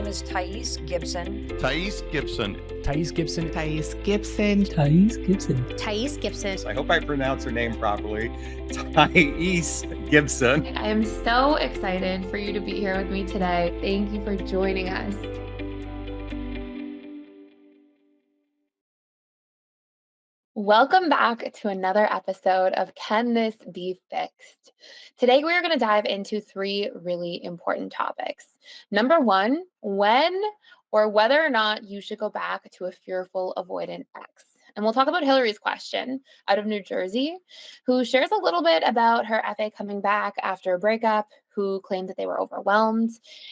name is Thais Gibson. Thais Gibson. Thais Gibson. Thais Gibson. Thais Gibson. Thais Gibson. I hope I pronounce her name properly. Thais Gibson. I am so excited for you to be here with me today. Thank you for joining us. Welcome back to another episode of Can This Be Fixed? Today, we are going to dive into 3 really important topics. Number 1, when or whether or not you should go back to a fearful avoidant ex. And we'll talk about Hillary's question out of New Jersey, who shares a little bit about her FA coming back after a breakup, who claimed that they were overwhelmed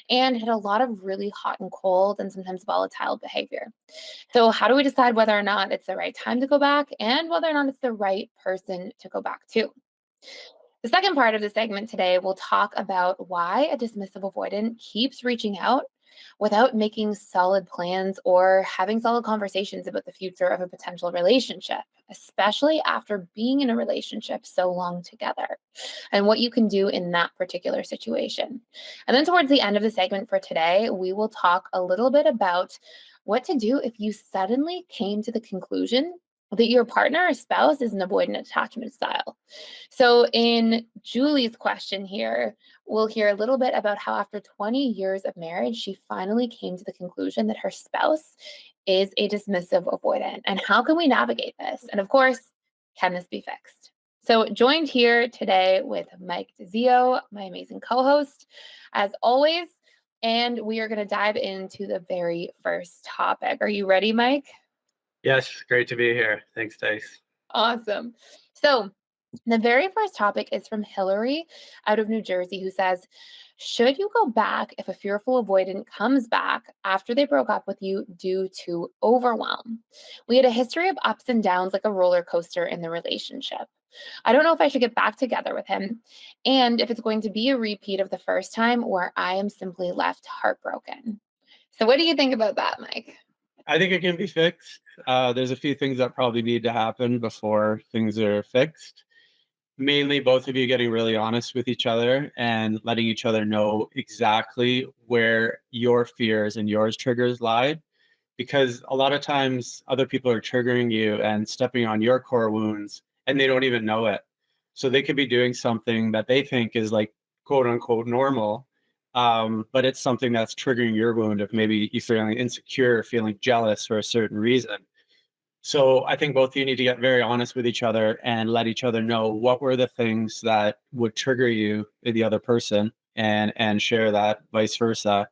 and had a lot of really hot and cold and sometimes volatile behavior. So how do we decide whether or not it's the right time to go back and whether or not it's the right person to go back to? The second part of the segment today, we'll talk about why a dismissive avoidant keeps reaching out without making solid plans or having solid conversations about the future of a potential relationship, especially after being in a relationship so long together, and what you can do in that particular situation. And then towards the end of the segment for today, we will talk a little bit about what to do if you suddenly came to the conclusion that your partner or spouse is an avoidant attachment style. So in Julie's question here, we'll hear a little bit about how after 20 years of marriage, she finally came to the conclusion that her spouse is a dismissive avoidant. And how can we navigate this? And of course, can this be fixed? So joined here today with Mike Dizio, my amazing co-host, as always, and we are going to dive into the very first topic. Are you ready, Mike? Yes, great to be here. Thanks, Thais. Awesome. So the very first topic is from Hillary out of New Jersey, who says, should you go back if a fearful avoidant comes back after they broke up with you due to overwhelm? We had a history of ups and downs like a roller coaster in the relationship. I don't know if I should get back together with him and if it's going to be a repeat of the first time or I am simply left heartbroken. So what do you think about that, Mike? I think it can be fixed. There's a few things that probably need to happen before things are fixed. Mainly both of you getting really honest with each other and letting each other know exactly where your fears and yours triggers lie. Because a lot of times other people are triggering you and stepping on your core wounds and they don't even know it. So they could be doing something that they think is like quote unquote normal. But it's something that's triggering your wound of maybe you feeling insecure, feeling jealous for a certain reason. So I think both of you need to get very honest with each other and let each other know what were the things that would trigger you in the other person and share that, vice versa.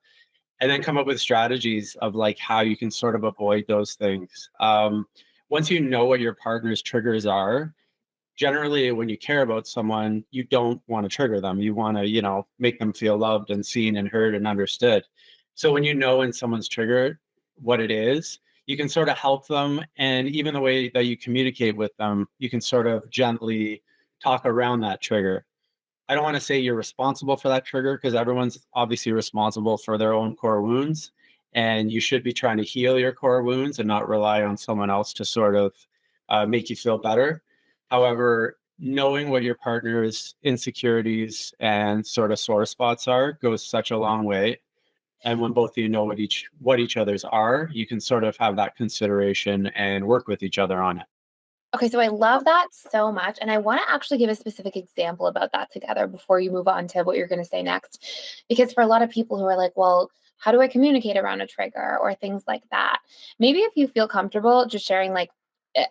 And then come up with strategies of like how you can sort of avoid those things. Once you know what your partner's triggers are, generally when you care about someone, you don't want to trigger them. You want to, make them feel loved and seen and heard and understood. So when you know when someone's triggered what it is, you can sort of help them. And even the way that you communicate with them, you can sort of gently talk around that trigger. I don't want to say you're responsible for that trigger because everyone's obviously responsible for their own core wounds. And you should be trying to heal your core wounds and not rely on someone else to sort of make you feel better. However, knowing what your partner's insecurities and sort of sore spots are goes such a long way. And when both of you know what each other's are, you can sort of have that consideration and work with each other on it. Okay, so I love that so much. And I want to actually give a specific example about that together before you move on to what you're going to say next. Because for a lot of people who are like, well, how do I communicate around a trigger or things like that? Maybe if you feel comfortable just sharing like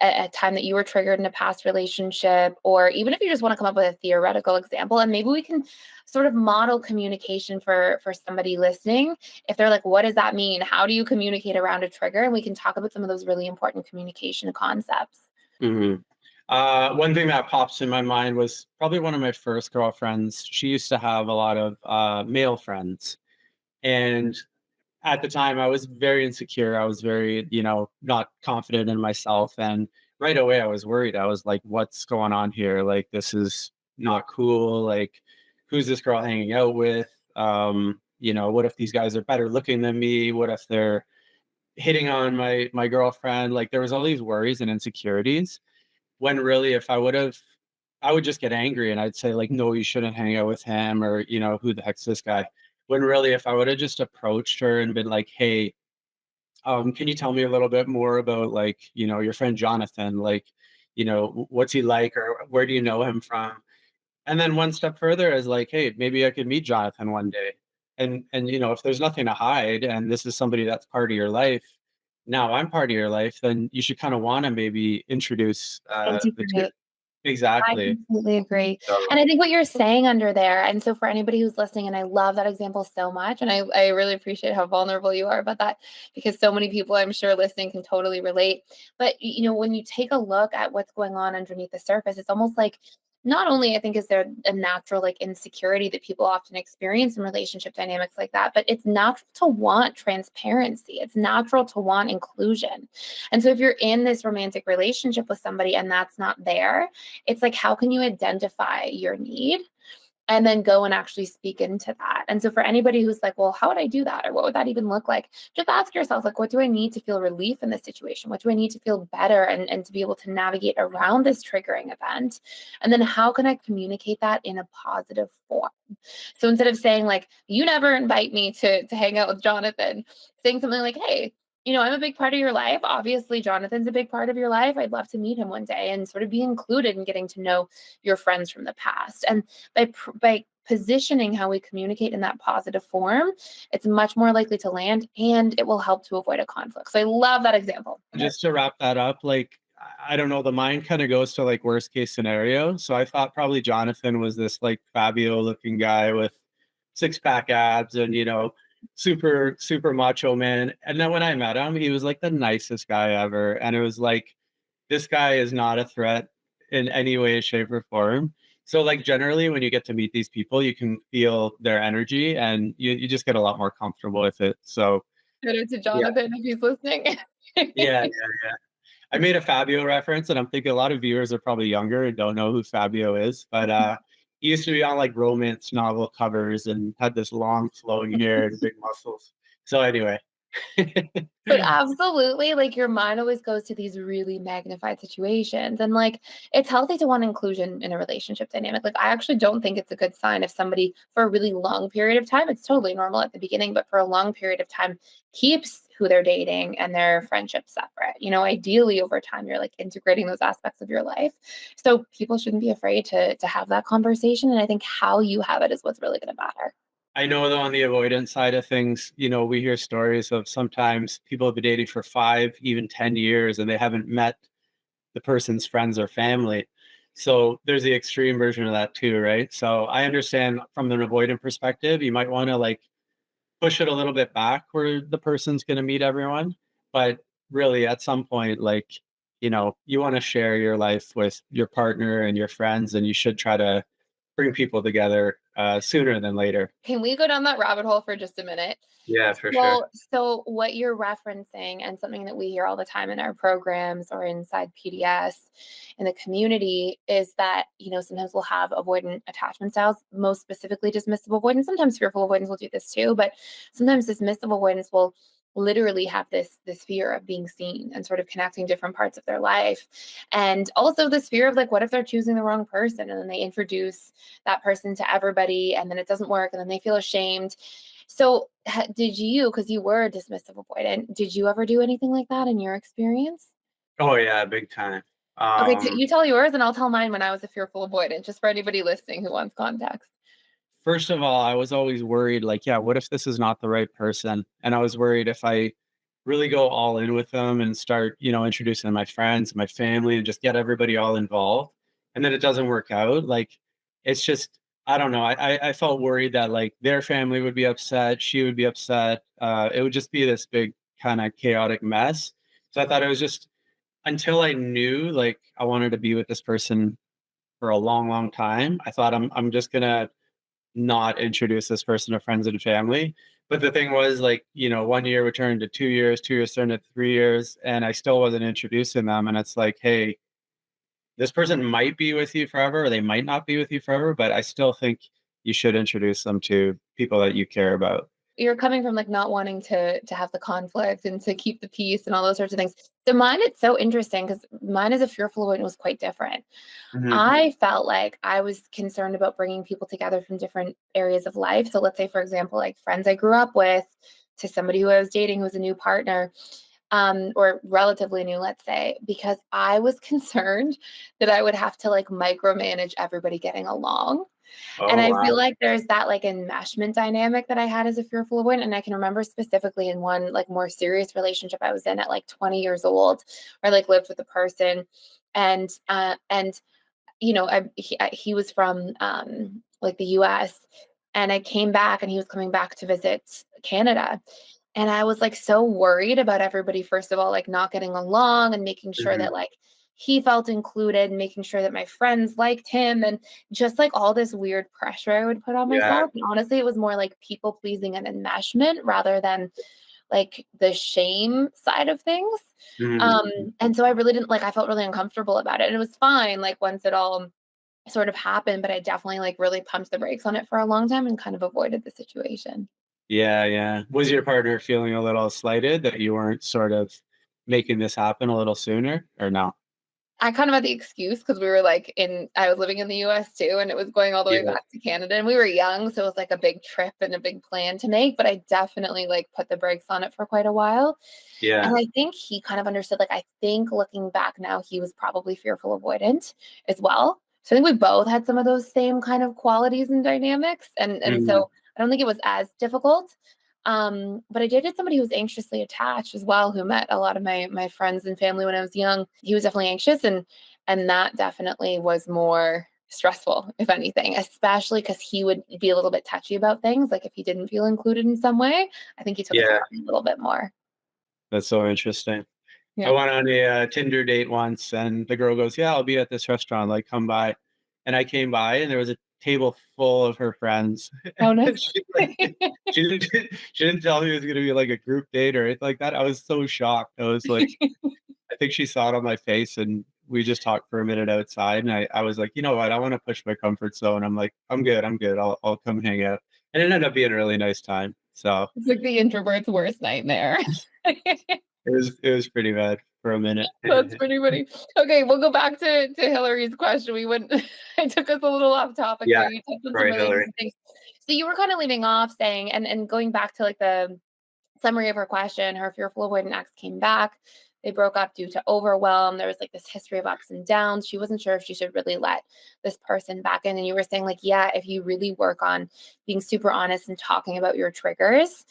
a time that you were triggered in a past relationship, or even if you just want to come up with a theoretical example, and maybe we can sort of model communication for somebody listening. If they're like, what does that mean? How do you communicate around a trigger? And we can talk about some of those really important communication concepts. Mm-hmm. One thing that pops in my mind was probably one of my first girlfriends. She used to have a lot of male friends. And at the time, I was very insecure. I was very, not confident in myself. And right away, I was worried. I was like, what's going on here? Like, this is not cool. Like, who's this girl hanging out with? What if these guys are better looking than me? What if they're hitting on my girlfriend? Like, there was all these worries and insecurities. When really, if I would just get angry and I'd say like, no, you shouldn't hang out with him, or, who the heck's this guy? When really, if I would have just approached her and been like, hey, can you tell me a little bit more about, like, your friend Jonathan? Like, what's he like, or where do you know him from? And then one step further is like, hey, maybe I could meet Jonathan one day. And if there's nothing to hide and this is somebody that's part of your life, now I'm part of your life, then you should kind of want to maybe introduce the two. Integrate. I Exactly. completely agree. So And I think what you're saying under there, and so for anybody who's listening, and I love that example so much, and I really appreciate how vulnerable you are about that, because so many people I'm sure listening can totally relate. But when you take a look at what's going on underneath the surface, it's almost like not only I think is there a natural like insecurity that people often experience in relationship dynamics like that, but it's natural to want transparency. It's natural to want inclusion. And so if you're in this romantic relationship with somebody and that's not there, it's like, how can you identify your need and then go and actually speak into that? And so for anybody who's like, well, how would I do that? Or what would that even look like? Just ask yourself, like, what do I need to feel relief in this situation? What do I need to feel better and to be able to navigate around this triggering event? And then how can I communicate that in a positive form? So instead of saying like, you never invite me to hang out with Jonathan, saying something like, hey, I'm a big part of your life. Obviously, Jonathan's a big part of your life. I'd love to meet him one day and sort of be included in getting to know your friends from the past. And by positioning how we communicate in that positive form, it's much more likely to land and it will help to avoid a conflict. So I love that example. just to wrap that up, like, I don't know, the mind kind of goes to like worst case scenario. So I thought probably Jonathan was this like Fabio looking guy with six pack abs and super super macho man. And then when I met him, he was like the nicest guy ever, and it was like, this guy is not a threat in any way, shape, or form. So like generally when you get to meet these people, you can feel their energy and you just get a lot more comfortable with it. So Shout out to yeah. Jonathan if he's listening. Yeah. I made a Fabio reference, and I'm thinking a lot of viewers are probably younger and don't know who Fabio is. But he used to be on like romance novel covers and had this long flowing hair and big muscles. So anyway. But absolutely, like your mind always goes to these really magnified situations. And like it's healthy to want inclusion in a relationship dynamic. Like I actually don't think it's a good sign if somebody for a really long period of time, it's totally normal at the beginning, but for a long period of time keeps who they're dating and their friendship separate. Ideally over time you're like integrating those aspects of your life. So people shouldn't be afraid to have that conversation. And I think how you have it is what's really going to matter. I know though on the avoidance side of things, we hear stories of sometimes people have been dating for 5, even 10 years, and they haven't met the person's friends or family. So there's the extreme version of that too, right? So I understand from an avoidant perspective, you might want to like push it a little bit back where the person's going to meet everyone. But really, at some point, like, you want to share your life with your partner and your friends, and you should try to bring people together sooner than later. Can we go down that rabbit hole for just a minute? Yeah, for sure. So what you're referencing and something that we hear all the time in our programs or inside PDS in the community is that, sometimes we'll have avoidant attachment styles, most specifically dismissive avoidance. Sometimes fearful avoidance will do this too, but sometimes dismissive avoidance will literally have this fear of being seen and sort of connecting different parts of their life. And also this fear of like, what if they're choosing the wrong person and then they introduce that person to everybody and then it doesn't work and then they feel ashamed. So did you, because you were a dismissive avoidant, did you ever do anything like that in your experience? Oh yeah, big time. Okay, you tell yours and I'll tell mine when I was a fearful avoidant, just for anybody listening who wants context. First of all, I was always worried, like, yeah, what if this is not the right person? And I was worried if I really go all in with them and start, introducing my friends, my family, and just get everybody all involved, and then it doesn't work out. Like, it's just, I don't know. I felt worried that like their family would be upset, she would be upset. It would just be this big kind of chaotic mess. So I thought it was just until I knew like I wanted to be with this person for a long, long time. I thought I'm just gonna not introduce this person to friends and family. But the thing was, like, 1 year would turn to 2 years, 2 years turned to 3 years, and I still wasn't introducing them. And it's like, hey, this person might be with you forever, or they might not be with you forever, but I still think you should introduce them to people that you care about. you're coming from like not wanting to have the conflict and to keep the peace and all those sorts of things. So mine, it's so interesting because mine as a fearful avoidant was quite different. Mhm. I felt like I was concerned about bringing people together from different areas of life. So let's say, for example, like friends I grew up with to somebody who I was dating who was a new partner, or relatively new, let's say, because I was concerned that I would have to like micromanage everybody getting along. And Oh, I feel wow. like there's that like enmeshment dynamic that I had as a fearful avoidant. And I can remember specifically in one like more serious relationship I was in at like 20 years old, where I like lived with a person, and he was from like the US, and I came back and he was coming back to visit Canada. And I was like so worried about everybody, first of all, like not getting along and making sure Mhm. that like he felt included and making sure that my friends liked him, and just like all this weird pressure I would put on Yeah. myself. And honestly, it was more like people pleasing and enmeshment rather than like the shame side of things. Mhm. And so I really didn't like, I felt really uncomfortable about it. And it was fine, like once it all sort of happened, but I definitely like really pumped the brakes on it for a long time and kind of avoided the situation. Yeah, yeah. Was your partner feeling a little slighted that you weren't sort of making this happen a little sooner or no? I kind of had the excuse because we were like I was living in the US too, and it was going all the way Yeah. back to Canada, and we were young. So it was like a big trip and a big plan to make, but I definitely like put the brakes on it for quite a while. Yeah. And I think he kind of understood, like, I think looking back now, he was probably fearful avoidant as well. So I think we both had some of those same kind of qualities and dynamics. And Mhm. so I don't think it was as difficult. But I dated somebody who was anxiously attached as well, who met a lot of my friends and family when I was young. He was definitely anxious, and that definitely was more stressful, if anything, especially because he would be a little bit touchy about things. Like if he didn't feel included in some way, I think he took it to Yeah, heart a little bit more. that's so interesting. I Yeah. went on a Tinder date once, and the girl goes, "Yeah, I'll be at this restaurant. Like, come by." And I came by, and there was a table full of her friends. Oh, nice. And she didn't she didn't tell me it was gonna be like a group date or anything like that. I was so shocked. I was like, I think she saw it on my face, and we just talked for a minute outside. And I was like, you know what? I want to push my comfort zone. I'm like, I'm good. I'm good. I'll come hang out. And it ended up being a really nice time. So It's like the introvert's worst nightmare. it was pretty bad for a minute. That's pretty funny. Okay, we'll go back to Hillary's question. We went I took us a little off topic Yeah, there. You touched on some sorry, really Hillary. interesting things. So you were kind of leaving off saying, and going back to like the summary of her question, her fearful avoidant ex came back. They broke up due to overwhelm. There was like this history of ups and downs. She wasn't sure if she should really let this person back in. And you were saying, like, yeah, if you really work on being super honest and talking about your triggers.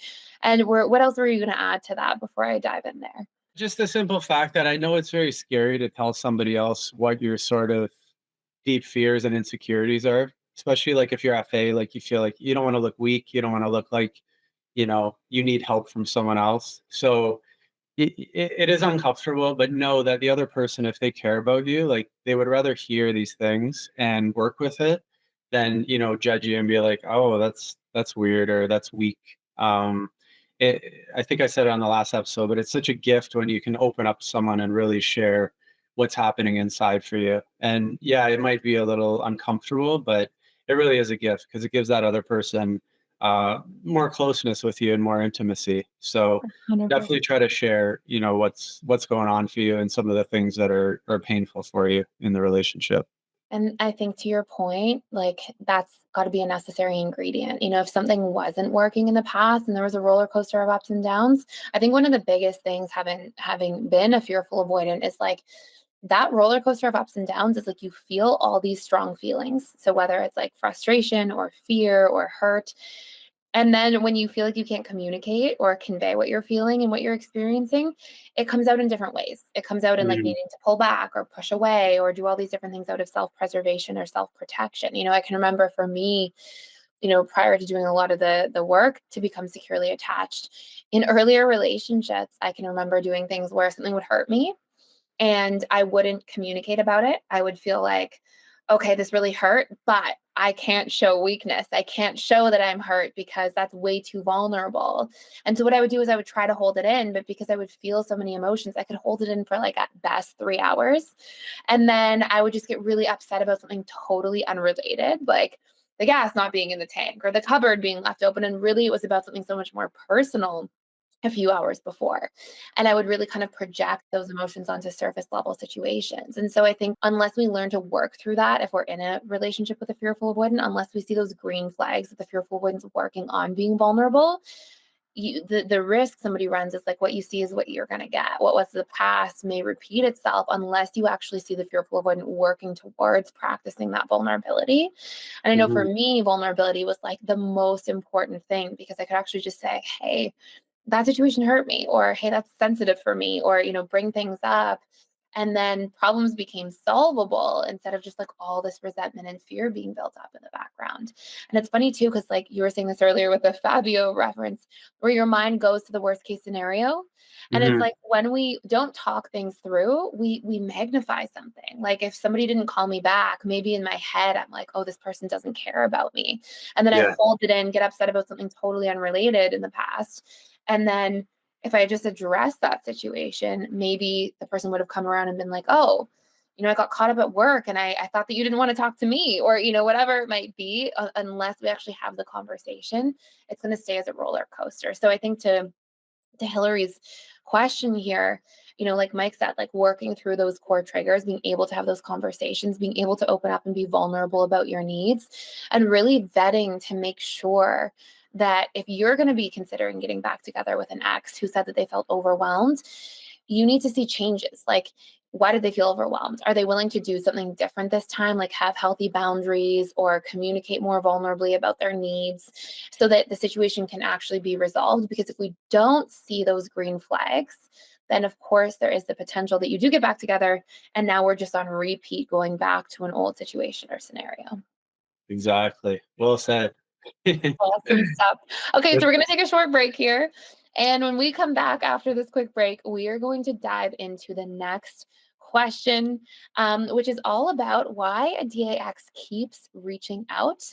And what else were you going to add to that before I dive in there? Just the simple fact that I know it's very scary to tell somebody else what your sort of deep fears and insecurities are, especially like if you're FA, like you feel like you don't want to look weak, you don't want to look like, you need help from someone else. So it is uncomfortable, but know that the other person, if they care about you, like they would rather hear these things and work with it than, judge you and be like, oh, that's weird or that's weak. I think I said it on the last episode, but it's such a gift when you can open up to someone and really share what's happening inside for you. And yeah, it might be a little uncomfortable, but it really is a gift because it gives that other person more closeness with you and more intimacy. So 100%. definitely try to share, what's going on for you and some of the things that are painful for you in the relationship. And I think to your point, like that's got to be a necessary ingredient. If something wasn't working in the past and there was a roller coaster of ups and downs, I think one of the biggest things having been a fearful avoidant is like that roller coaster of ups and downs is like you feel all these strong feelings. So whether it's like frustration or fear or hurt, and then when you feel like you can't communicate or convey what you're feeling and what you're experiencing, it comes out in different ways. It comes out in like Mm, needing to pull back or push away or do all these different things out of self-preservation or self-protection. I can remember for me, prior to doing a lot of the work to become securely attached in earlier relationships, I can remember doing things where something would hurt me and I wouldn't communicate about it. I would feel like, okay, this really hurt, but I can't show weakness. I can't show that I'm hurt because that's way too vulnerable. And so what I would do is I would try to hold it in, but because I would feel so many emotions, I could hold it in for like at best 3 hours. And then I would just get really upset about something totally unrelated. Like the gas not being in the tank or the cupboard being left open. And really, it was about something so much more personal a few hours before. And I would really kind of project those emotions onto surface level situations. And so I think unless we learn to work through that, if we're in a relationship with a fearful avoidant, unless we see those green flags that the fearful avoidant's working on being vulnerable, the risk somebody runs is like what you see is what you're going to get. What was the past may repeat itself unless you actually see the fearful avoidant working towards practicing that vulnerability. And I know for me, vulnerability was like the most important thing, because I could actually just say, hey, that situation hurt me, or hey, that's sensitive for me, or bring things up, and then problems became solvable instead of just like all this resentment and fear being built up in the background. And it's funny too, because like you were saying this earlier with the Fabio reference, where your mind goes to the worst case scenario. And it's like when we don't talk things through, we magnify something. Like if somebody didn't call me back, maybe in my head I'm like, oh, this person doesn't care about me, and then I hold it in, get upset about something totally unrelated in the past. And then if I just address that situation, maybe the person would have come around and been like, oh, I got caught up at work and I thought that you didn't want to talk to me, or, whatever it might be. Unless we actually have the conversation, it's going to stay as a roller coaster. So I think to Hillary's question here, like Mike said, like working through those core triggers, being able to have those conversations, being able to open up and be vulnerable about your needs, and really vetting to make sure that if you're going to be considering getting back together with an ex who said that they felt overwhelmed, you need to see changes. Like, why did they feel overwhelmed? Are they willing to do something different this time, like have healthy boundaries or communicate more vulnerably about their needs so that the situation can actually be resolved? Because if we don't see those green flags, then of course there is the potential that you do get back together and now we're just on repeat going back to an old situation or scenario. Exactly. Well said. Awesome stuff. Okay, so we're going to take a short break here. And when we come back after this quick break, we are going to dive into the next question, which is all about why a DAX keeps reaching out,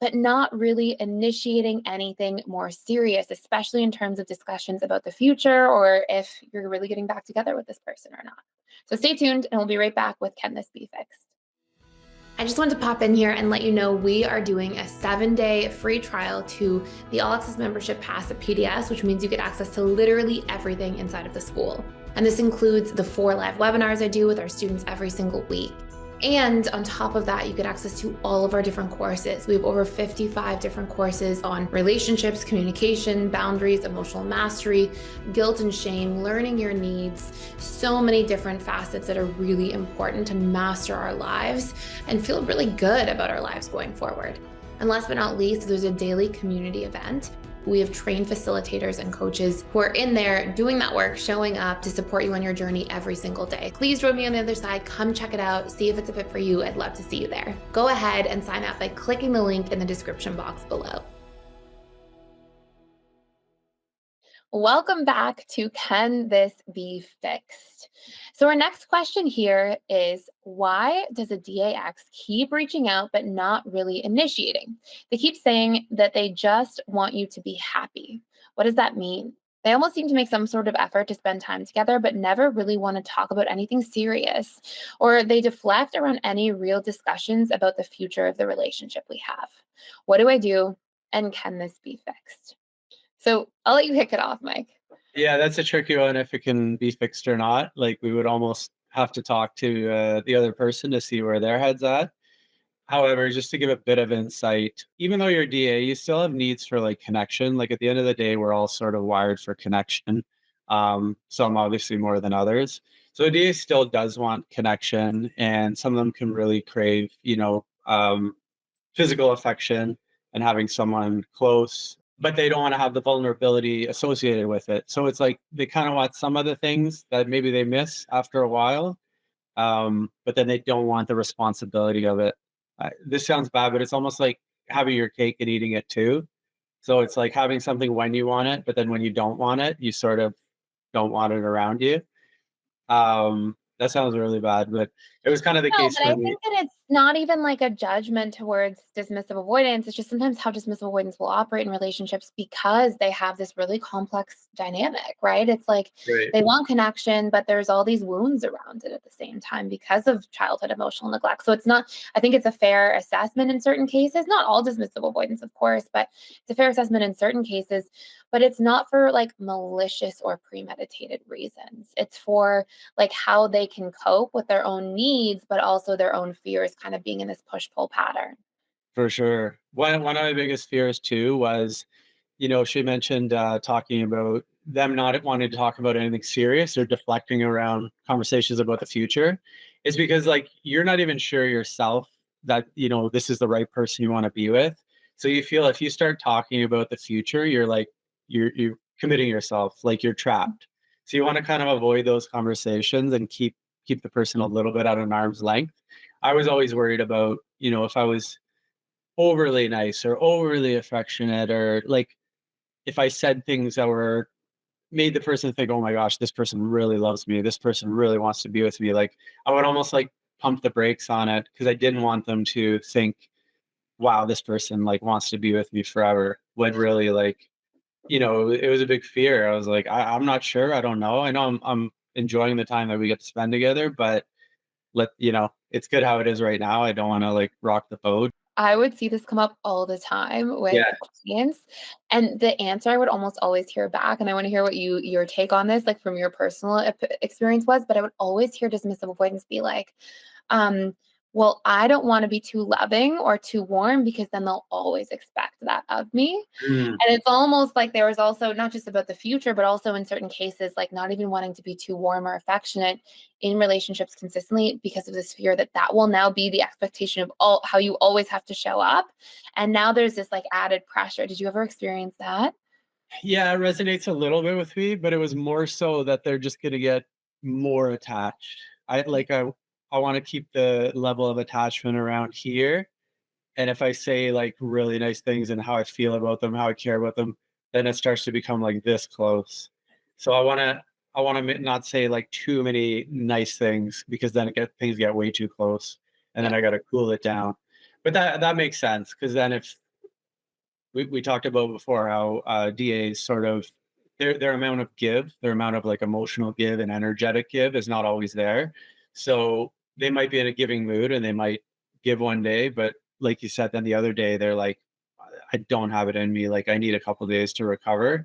but not really initiating anything more serious, especially in terms of discussions about the future or if you're really getting back together with this person or not. So stay tuned and we'll be right back with Can This Be Fixed? I just wanted to pop in here and let you know we are doing a 7-day free trial to the All Access Membership Pass at PDS, which means you get access to literally everything inside of the school. And this includes the 4 live webinars I do with our students every single week. And on top of that, you get access to all of our different courses. We have over 55 different courses on relationships, communication, boundaries, emotional mastery, guilt and shame, learning your needs, so many different facets that are really important to master our lives and feel really good about our lives going forward. And last but not least, there's a daily community event. We have trained facilitators and coaches who are in there doing that work, showing up to support you on your journey every single day. Please join me on the other side. Come check it out. See if it's a fit for you. I'd love to see you there. Go ahead and sign up by clicking the link in the description box below. Welcome back to Can This Be Fixed? So our next question here is, why does a DAX keep reaching out but not really initiating? They keep saying that they just want you to be happy. What does that mean? They almost seem to make some sort of effort to spend time together, but never really want to talk about anything serious, or they deflect around any real discussions about the future of the relationship we have. What do I do? And can this be fixed? So I'll let you kick it off, Mike. Yeah, that's a tricky one if it can be fixed or not. Like we would almost have to talk to the other person to see where their head's at. However, just to give a bit of insight, even though you're DA, you still have needs for like connection. Like at the end of the day, we're all sort of wired for connection. Some obviously more than others. So a DA still does want connection, and some of them can really crave, physical affection and having someone close, but they don't want to have the vulnerability associated with it. So it's like they kind of want some of the things that maybe they miss after a while, but then they don't want the responsibility of it. This sounds bad, but it's almost like having your cake and eating it too. So it's like having something when you want it, but then when you don't want it, you sort of don't want it around you. That sounds really bad, but it was kind of the case But for I me. think that not even like a judgment towards dismissive avoidance. It's just sometimes how dismissive avoidance will operate in relationships because they have this really complex dynamic, right? It's like Right. they want connection, but there's all these wounds around it at the same time because of childhood emotional neglect. So it's not, I think it's a fair assessment in certain cases, not all dismissive avoidance, of course, but it's a fair assessment in certain cases, but it's not for like malicious or premeditated reasons. It's for like how they can cope with their own needs, but also their own fears kind of being in this push-pull pattern. For sure. One of my biggest fears too was, she mentioned talking about them not wanting to talk about anything serious or deflecting around conversations about the future. Is because like you're not even sure yourself that this is the right person you want to be with. So you feel if you start talking about the future, you're like you're committing yourself, like you're trapped. So you want to kind of avoid those conversations and keep the person a little bit at an arm's length. I was always worried about, if I was overly nice or overly affectionate, or like if I said things that were made the person think, oh my gosh, this person really loves me, this person really wants to be with me, like I would almost like pump the brakes on it because I didn't want them to think, wow, this person like wants to be with me forever, when really like it was a big fear. I was like, I'm not sure, I don't know, I know I'm enjoying the time that we get to spend together, but it's good how it is right now. I don't want to like rock the boat. I would see this come up all the time with Yeah. clients, and the answer I would almost always hear back, and I want to hear what your take on this, like from your personal experience was, but I would always hear dismissive avoidance be like, um, well, I don't want to be too loving or too warm because then they'll always expect that of me. Mm. And it's almost like there was also not just about the future, but also in certain cases, like not even wanting to be too warm or affectionate in relationships consistently because of this fear that that will now be the expectation of all how you always have to show up. And now there's this like added pressure. Did you ever experience that? Yeah, it resonates a little bit with me, but it was more so that they're just gonna get more attached. I want to keep the level of attachment around here. And if I say like really nice things and how I feel about them, how I care about them, then it starts to become like this close. So I want to not say like too many nice things because then things get way too close, and then Yeah. I got to cool it down. But that makes sense because then if we talked about before how DAs sort of their amount of give, their amount of like emotional give and energetic give is not always there. So they might be in a giving mood and they might give one day, but like you said, then the other day they're like, I don't have it in me. Like I need a couple days to recover.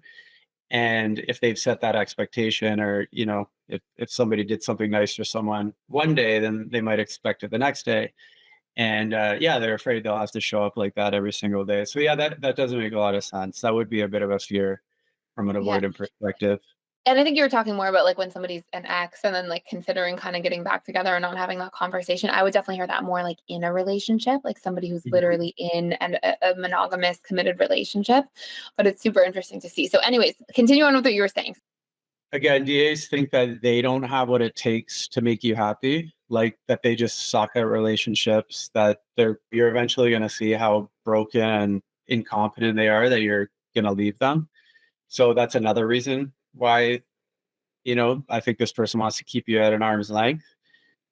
And if they've set that expectation, or if somebody did something nice for someone one day, then they might expect it the next day. And yeah, they're afraid they'll have to show up like that every single day. So yeah, that doesn't make a lot of sense. That would be a bit of a fear from an Yeah. avoidant perspective. And I think you were talking more about like when somebody's an ex and then like considering kind of getting back together and not having that conversation. I would definitely hear that more like in a relationship, like somebody who's Mhm. literally in a monogamous committed relationship. But it's super interesting to see. So, anyways, continue on with what you were saying. Again, DAs think that they don't have what it takes to make you happy, like that they just suck at relationships, that you're eventually going to see how broken and incompetent they are, that you're going to leave them. So that's another reason why, I think this person wants to keep you at an arm's length.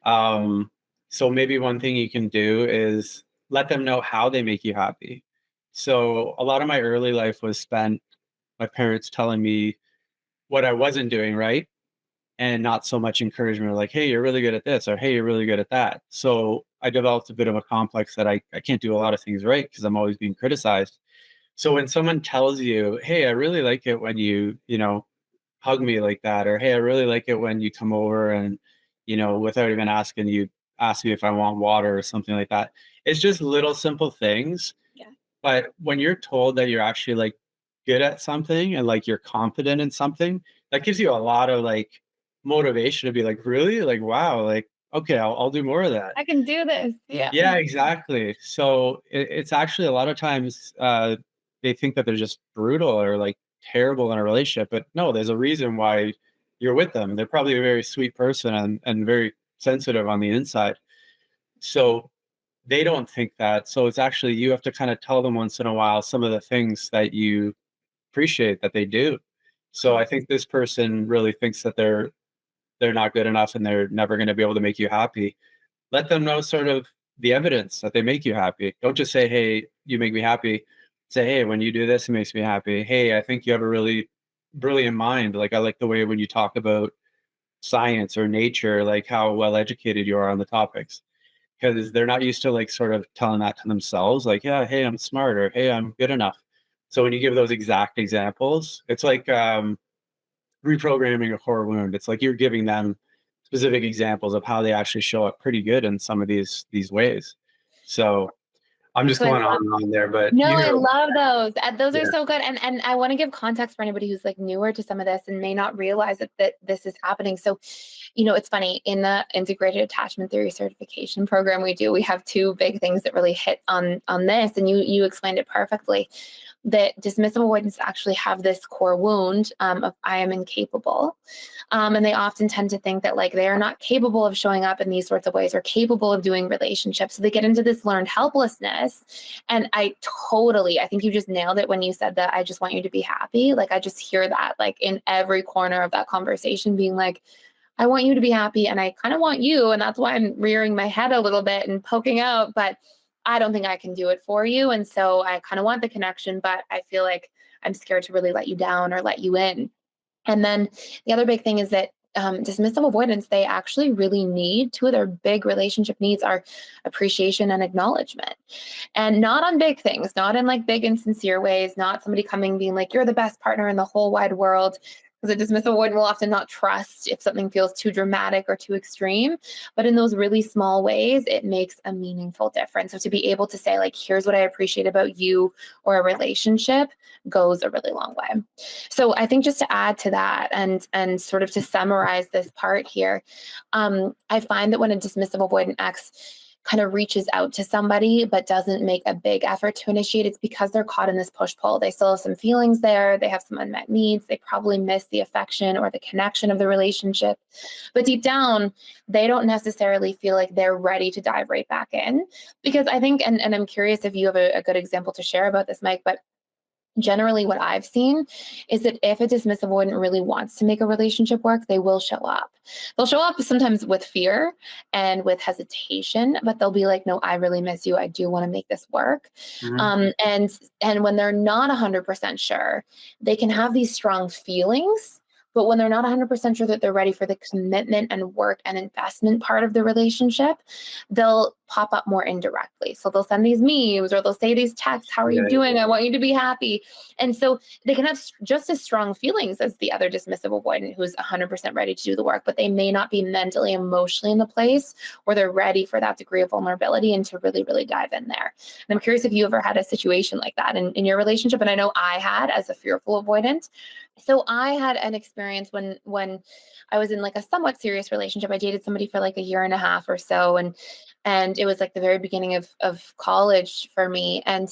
Um, so maybe one thing you can do is let them know how they make you happy. So a lot of my early life was spent my parents telling me what I wasn't doing right, and not so much encouragement like, hey, you're really good at this, or hey, you're really good at that. So I developed a bit of a complex that I can't do a lot of things right because I'm always being criticized. So when someone tells you, hey, I really like it when you hug me like that, or hey, I really like it when you come over and without even asking, you ask me if I want water or something like that. It's just little simple things, Yeah. but when you're told that you're actually like good at something and like you're confident in something, that gives you a lot of like motivation to be like, really, like, wow, like, okay, I'll do more of that. I can do this. Yeah. Yeah, exactly. So it's actually a lot of times they think that they're just brutal or like terrible in a relationship, but no, there's a reason why you're with them. They're probably a very sweet person and very sensitive on the inside. So they don't think that. So it's actually, you have to kind of tell them once in a while some of the things that you appreciate that they do. So I think this person really thinks that they're not good enough and they're never going to be able to make you happy. Let them know sort of the evidence that they make you happy. Don't just say, hey, you make me happy. Say, hey, when you do this, it makes me happy. Hey, I think you have a really brilliant mind. Like, I like the way when you talk about science or nature, like how well educated you are on the topics, because they're not used to like sort of telling that to themselves, like, yeah, hey, I'm smart, or hey, I'm good enough. So when you give those exact examples, it's like reprogramming a core wound. It's like you're giving them specific examples of how they actually show up pretty good in some of these ways. So I'm just So I going on love and on there, but No, you I know, love those. Those are yeah. so good. And I want to give context for anybody who's like newer to some of this and may not realize that this is happening. So, it's funny, in the integrated attachment theory certification program we have two big things that really hit on this. And you explained it perfectly. That dismissive avoidants actually have this core wound of I am incapable. And they often tend to think that like they are not capable of showing up in these sorts of ways or capable of doing relationships. So they get into this learned helplessness. And I think you just nailed it when you said that I just want you to be happy. Like I just hear that like in every corner of that conversation being like, I want you to be happy and I kind of want you. And that's why I'm rearing my head a little bit and poking out, but I don't think I can do it for you. And so I kind of want the connection, but I feel like I'm scared to really let you down or let you in. And then the other big thing is that dismissive avoidance, they actually really need, two of their big relationship needs are appreciation and acknowledgement. And not on big things, not in like big and sincere ways, not somebody coming being like, you're the best partner in the whole wide world. Because a dismissive avoidant will often not trust if something feels too dramatic or too extreme. But in those really small ways, it makes a meaningful difference. So to be able to say, like, here's what I appreciate about you or a relationship goes a really long way. So I think just to add to that and sort of to summarize this part here, I find that when a dismissive avoidant ex kind of reaches out to somebody but doesn't make a big effort to initiate, it's because they're caught in this push-pull. They still have some feelings there. They have some unmet needs. They probably miss the affection or the connection of the relationship. But deep down, they don't necessarily feel like they're ready to dive right back in. Because I think, and I'm curious if you have a good example to share about this, Mike, but generally what I've seen is that if a dismissive avoidant really wants to make a relationship work, they will show up. They'll show up sometimes with fear and with hesitation, but they'll be like, no, I really miss you. I do want to make this work. And when they're not 100% sure, they can have these strong feelings. But when they're not 100% sure that they're ready for the commitment and work and investment part of the relationship, they'll pop up more indirectly. So they'll send these memes or they'll say these texts, how are you doing? I want you to be happy. And so they can have just as strong feelings as the other dismissive avoidant who's 100% ready to do the work, but they may not be mentally, emotionally in the place where they're ready for that degree of vulnerability and to really, really dive in there. And I'm curious if you ever had a situation like that in your relationship. And I know I had as a fearful avoidant. So I had an experience when I was in like a somewhat serious relationship. I dated somebody for like a year and a half or so. And it was like the very beginning of college for me. And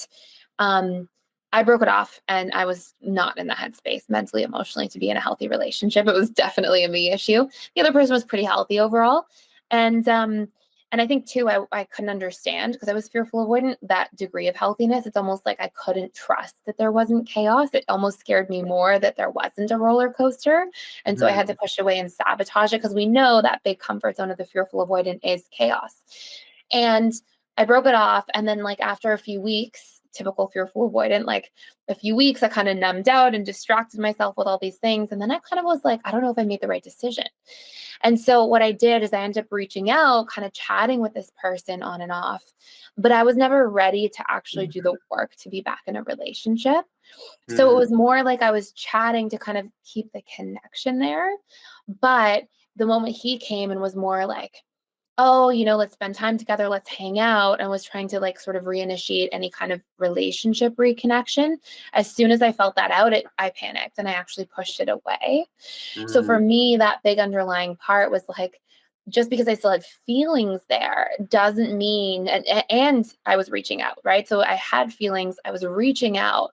I broke it off and I was not in the headspace mentally, emotionally to be in a healthy relationship. It was definitely a me issue. The other person was pretty healthy overall. And I think too, I couldn't understand because I was fearful avoidant that degree of healthiness. It's almost like I couldn't trust that there wasn't chaos. It almost scared me more that there wasn't a roller coaster. And so I had to push away and sabotage it because we know that big comfort zone of the fearful avoidant is chaos. And I broke it off. And then like after a few weeks, typical fearful avoidant, like a few weeks, I kind of numbed out and distracted myself with all these things. And then I kind of was like, I don't know if I made the right decision. And so what I did is I ended up reaching out, kind of chatting with this person on and off, but I was never ready to actually do the work to be back in a relationship. So it was more like I was chatting to kind of keep the connection there. But the moment he came and was more like, oh, let's spend time together, let's hang out, and was trying to like sort of reinitiate any kind of relationship reconnection. As soon as I felt that out, I panicked and I actually pushed it away. So for me, that big underlying part was like, just because I still had feelings there doesn't mean, and I was reaching out, right? So I had feelings, I was reaching out,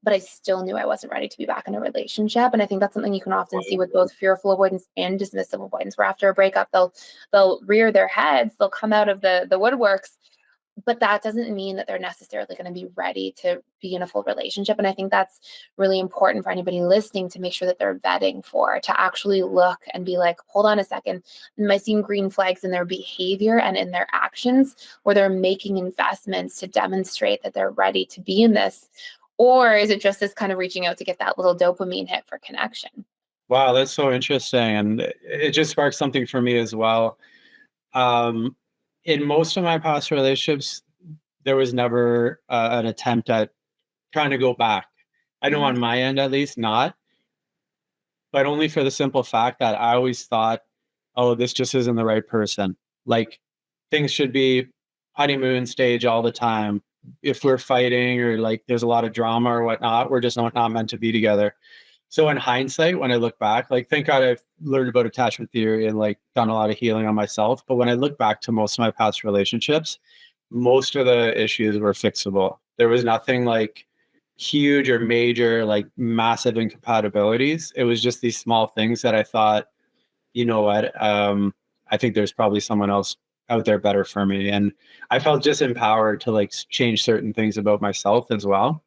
but I still knew I wasn't ready to be back in a relationship. And I think that's something you can often see with both fearful avoidance and dismissive avoidance, where after a breakup, they'll rear their heads, they'll come out of the woodworks But that doesn't mean that they're necessarily going to be ready to be in a full relationship. And I think that's really important for anybody listening to make sure that they're vetting for, to actually look and be like, hold on a second, am I seeing green flags in their behavior and in their actions, where they're making investments to demonstrate that they're ready to be in this? Or is it just this kind of reaching out to get that little dopamine hit for connection? Wow, that's so interesting. And it just sparked something for me as well. Um, in most of my past relationships, there was never an attempt at trying to go back. I know on my end, at least, not, but only for the simple fact that I always thought, oh, this just isn't the right person. Like, things should be honeymoon stage all the time. If we're fighting or like there's a lot of drama or whatnot, we're just not meant to be together. So in hindsight, when I look back, like, thank God I've learned about attachment theory and like done a lot of healing on myself. But when I look back to most of my past relationships, most of the issues were fixable. There was nothing like huge or major, like massive incompatibilities. It was just these small things that I thought, you know what, I think there's probably someone else out there better for me. And I felt just empowered to like change certain things about myself as well.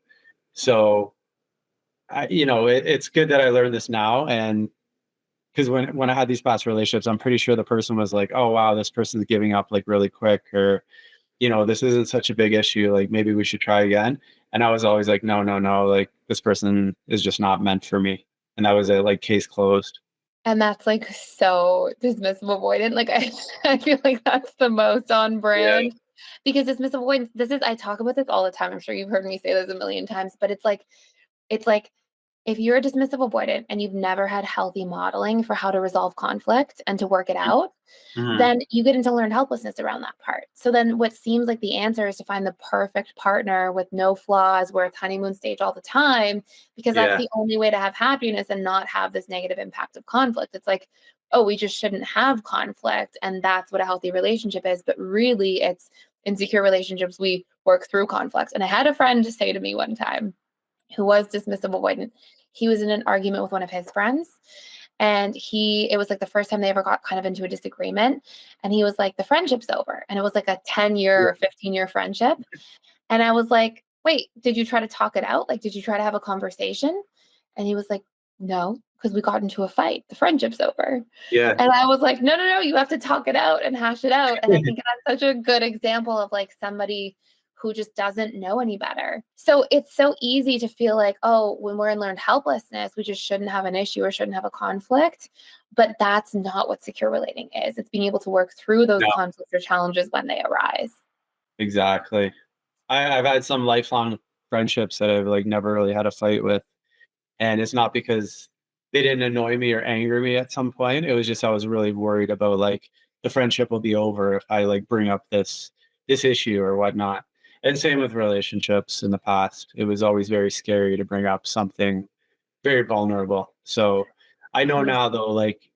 So it's good that I learned this now. And because when I had these past relationships, I'm pretty sure the person was like, oh wow, this person's giving up like really quick, or this isn't such a big issue, like maybe we should try again. And I was always like, no, no, no, like this person is just not meant for me. And that was it, like case closed. And that's like so dismissive avoidant. Like I feel like that's the most on Yeah. brand, because dismissive avoidance, I talk about this all the time. I'm sure you've heard me say this a million times, but it's like if you're a dismissive avoidant and you've never had healthy modeling for how to resolve conflict and to work it out, Mhm. then you get into learned helplessness around that part. So then what seems like the answer is to find the perfect partner with no flaws, where it's honeymoon stage all the time, because that's Yeah. the only way to have happiness and not have this negative impact of conflict. It's like, oh, we just shouldn't have conflict. And that's what a healthy relationship is. But really, it's insecure relationships. We work through conflict. And I had a friend say to me one time, who was dismissive avoidant. He was in an argument with one of his friends. And it was like the first time they ever got kind of into a disagreement. And he was like, the friendship's over. And it was like a 10-year or 15-year friendship. And I was like, wait, did you try to talk it out? Like, did you try to have a conversation? And he was like, no, because we got into a fight. The friendship's over. Yeah. And I was like, no, no, no, you have to talk it out and hash it out. And I think that's such a good example of like somebody who just doesn't know any better. So it's so easy to feel like, oh, when we're in learned helplessness, we just shouldn't have an issue or shouldn't have a conflict. But that's not what secure relating is. It's being able to work through those No, conflicts or challenges when they arise. exactly. I've had some lifelong friendships that I've like never really had a fight with. And it's not because they didn't annoy me or anger me at some point. It was just I was really worried about like the friendship will be over if I like bring up this issue or whatnot. And same with relationships in the past. It was always very scary to bring up something very vulnerable. So I know now though, like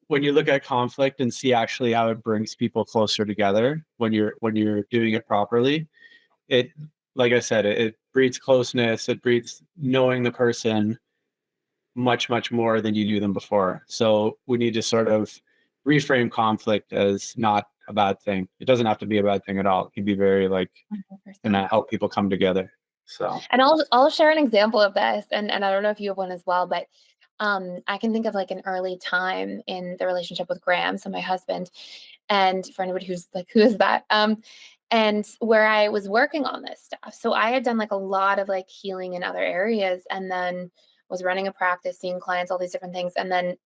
when you look at conflict and see actually how it brings people closer together when you're doing it properly, it like I said, it breeds closeness, it breeds knowing the person much, much more than you knew them before. So we need to sort of reframe conflict as not a bad thing. It doesn't have to be a bad thing at all. It can be very like 100%. gonna help people come together. So And I'll share an example of this, and I don't know if you have one as well, but I can think of like an early time in the relationship with Graham, so my husband, and for anybody who's like, who is that? And where I was working on this stuff. So I had done like a lot of like healing in other areas, and then was running a practice, seeing clients, all these different things, and then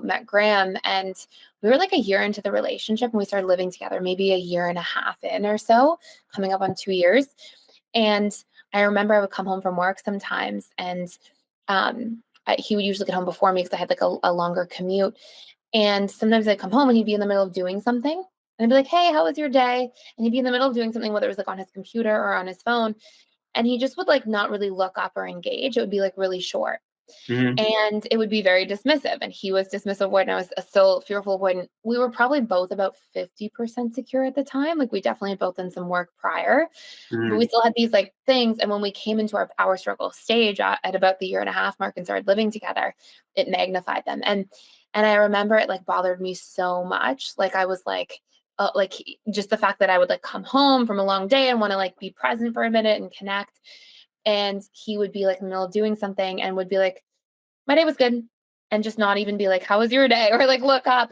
met Graham, and we were like a year into the relationship, and we started living together, maybe a year and a half in or so, coming up on 2 years, and I remember I would come home from work sometimes, and he would usually get home before me because I had like a longer commute. And sometimes I'd come home and he'd be in the middle of doing something. And I'd be like, hey, how was your day? And he'd be in the middle of doing something, whether it was like on his computer or on his phone. And he just would like not really look up or engage. It would be like really short. mhm, And it would be very dismissive. And he was dismissive avoidant. I was still fearful avoidant. We were probably both about 50% secure at the time. Like we definitely had both done some work prior, but we mhm, still had these like things. And when we came into our power struggle stage at about the year and a half mark and started living together, it magnified them. And I remember it like bothered me so much. Like I was like, just the fact that I would like come home from a long day and want to like be present for a minute and connect. And he would be like in the middle of doing something and would be like, my day was good. And just not even be like, how was your day? Or like look up.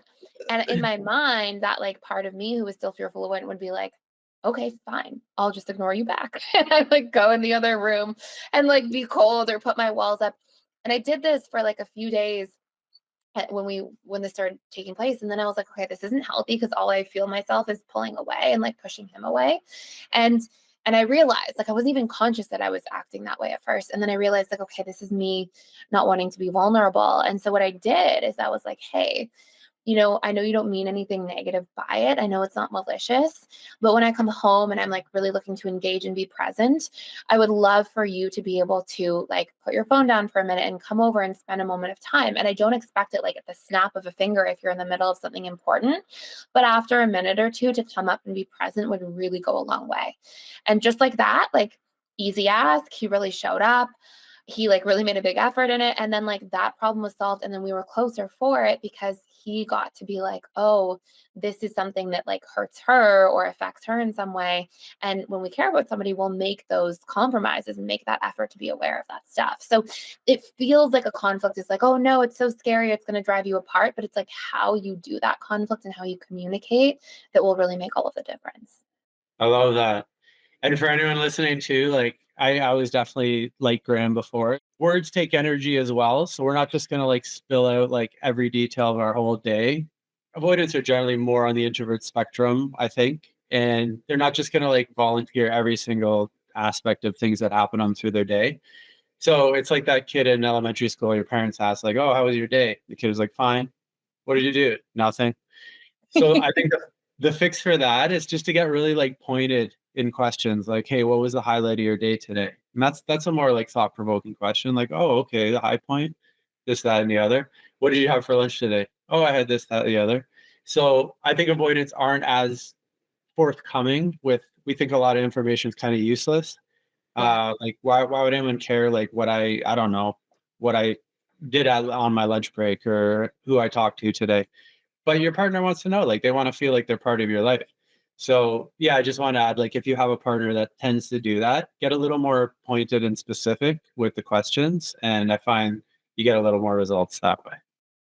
And in my mind, that like part of me who was still fearful of it would be like, okay, fine. I'll just ignore you back. And I like go in the other room and like be cold or put my walls up. And I did this for like a few days when this started taking place. And then I was like, okay, this isn't healthy because all I feel myself is pulling away and like pushing him away. And I realized like I wasn't even conscious that I was acting that way at first. And then I realized like, okay, this is me not wanting to be vulnerable. And so what I did is I was like, hey, I know you don't mean anything negative by it. I know it's not malicious, but when I come home and I'm like really looking to engage and be present, I would love for you to be able to like put your phone down for a minute and come over and spend a moment of time. And I don't expect it like at the snap of a finger if you're in the middle of something important, but after a minute or two to come up and be present would really go a long way. And just like that, like easy ask, he really showed up. He like really made a big effort in it. And then like that problem was solved. And then we were closer for it because he got to be like, oh, this is something that like hurts her or affects her in some way. And when we care about somebody, we'll make those compromises and make that effort to be aware of that stuff. So it feels like a conflict is like, oh no, it's so scary. It's going to drive you apart. But it's like how you do that conflict and how you communicate that will really make all of the difference. I love that. And for anyone listening too, like I was definitely like Graham before. Words take energy as well. So we're not just gonna like spill out like every detail of our whole day. Avoidants are generally more on the introvert spectrum, I think. And they're not just gonna like volunteer every single aspect of things that happen on through their day. So it's like that kid in elementary school, your parents ask, like, oh, how was your day? The kid was like, fine. What did you do? Nothing. So I think the fix for that is just to get really like pointed in questions like, hey, what was the highlight of your day today? And that's a more like thought-provoking question. Like, oh, okay, the high point, this, that, and the other. What did you have for lunch today? Oh, I had this, that, the other. So I think avoidants aren't as forthcoming with, we think a lot of information is kind of useless. Like why would anyone care like what I don't know, what I did on my lunch break or who I talked to today? But your partner wants to know, like they want to feel like they're part of your life. So yeah, I just want to add, like if you have a partner that tends to do that, get a little more pointed and specific with the questions, and I find you get a little more results that way.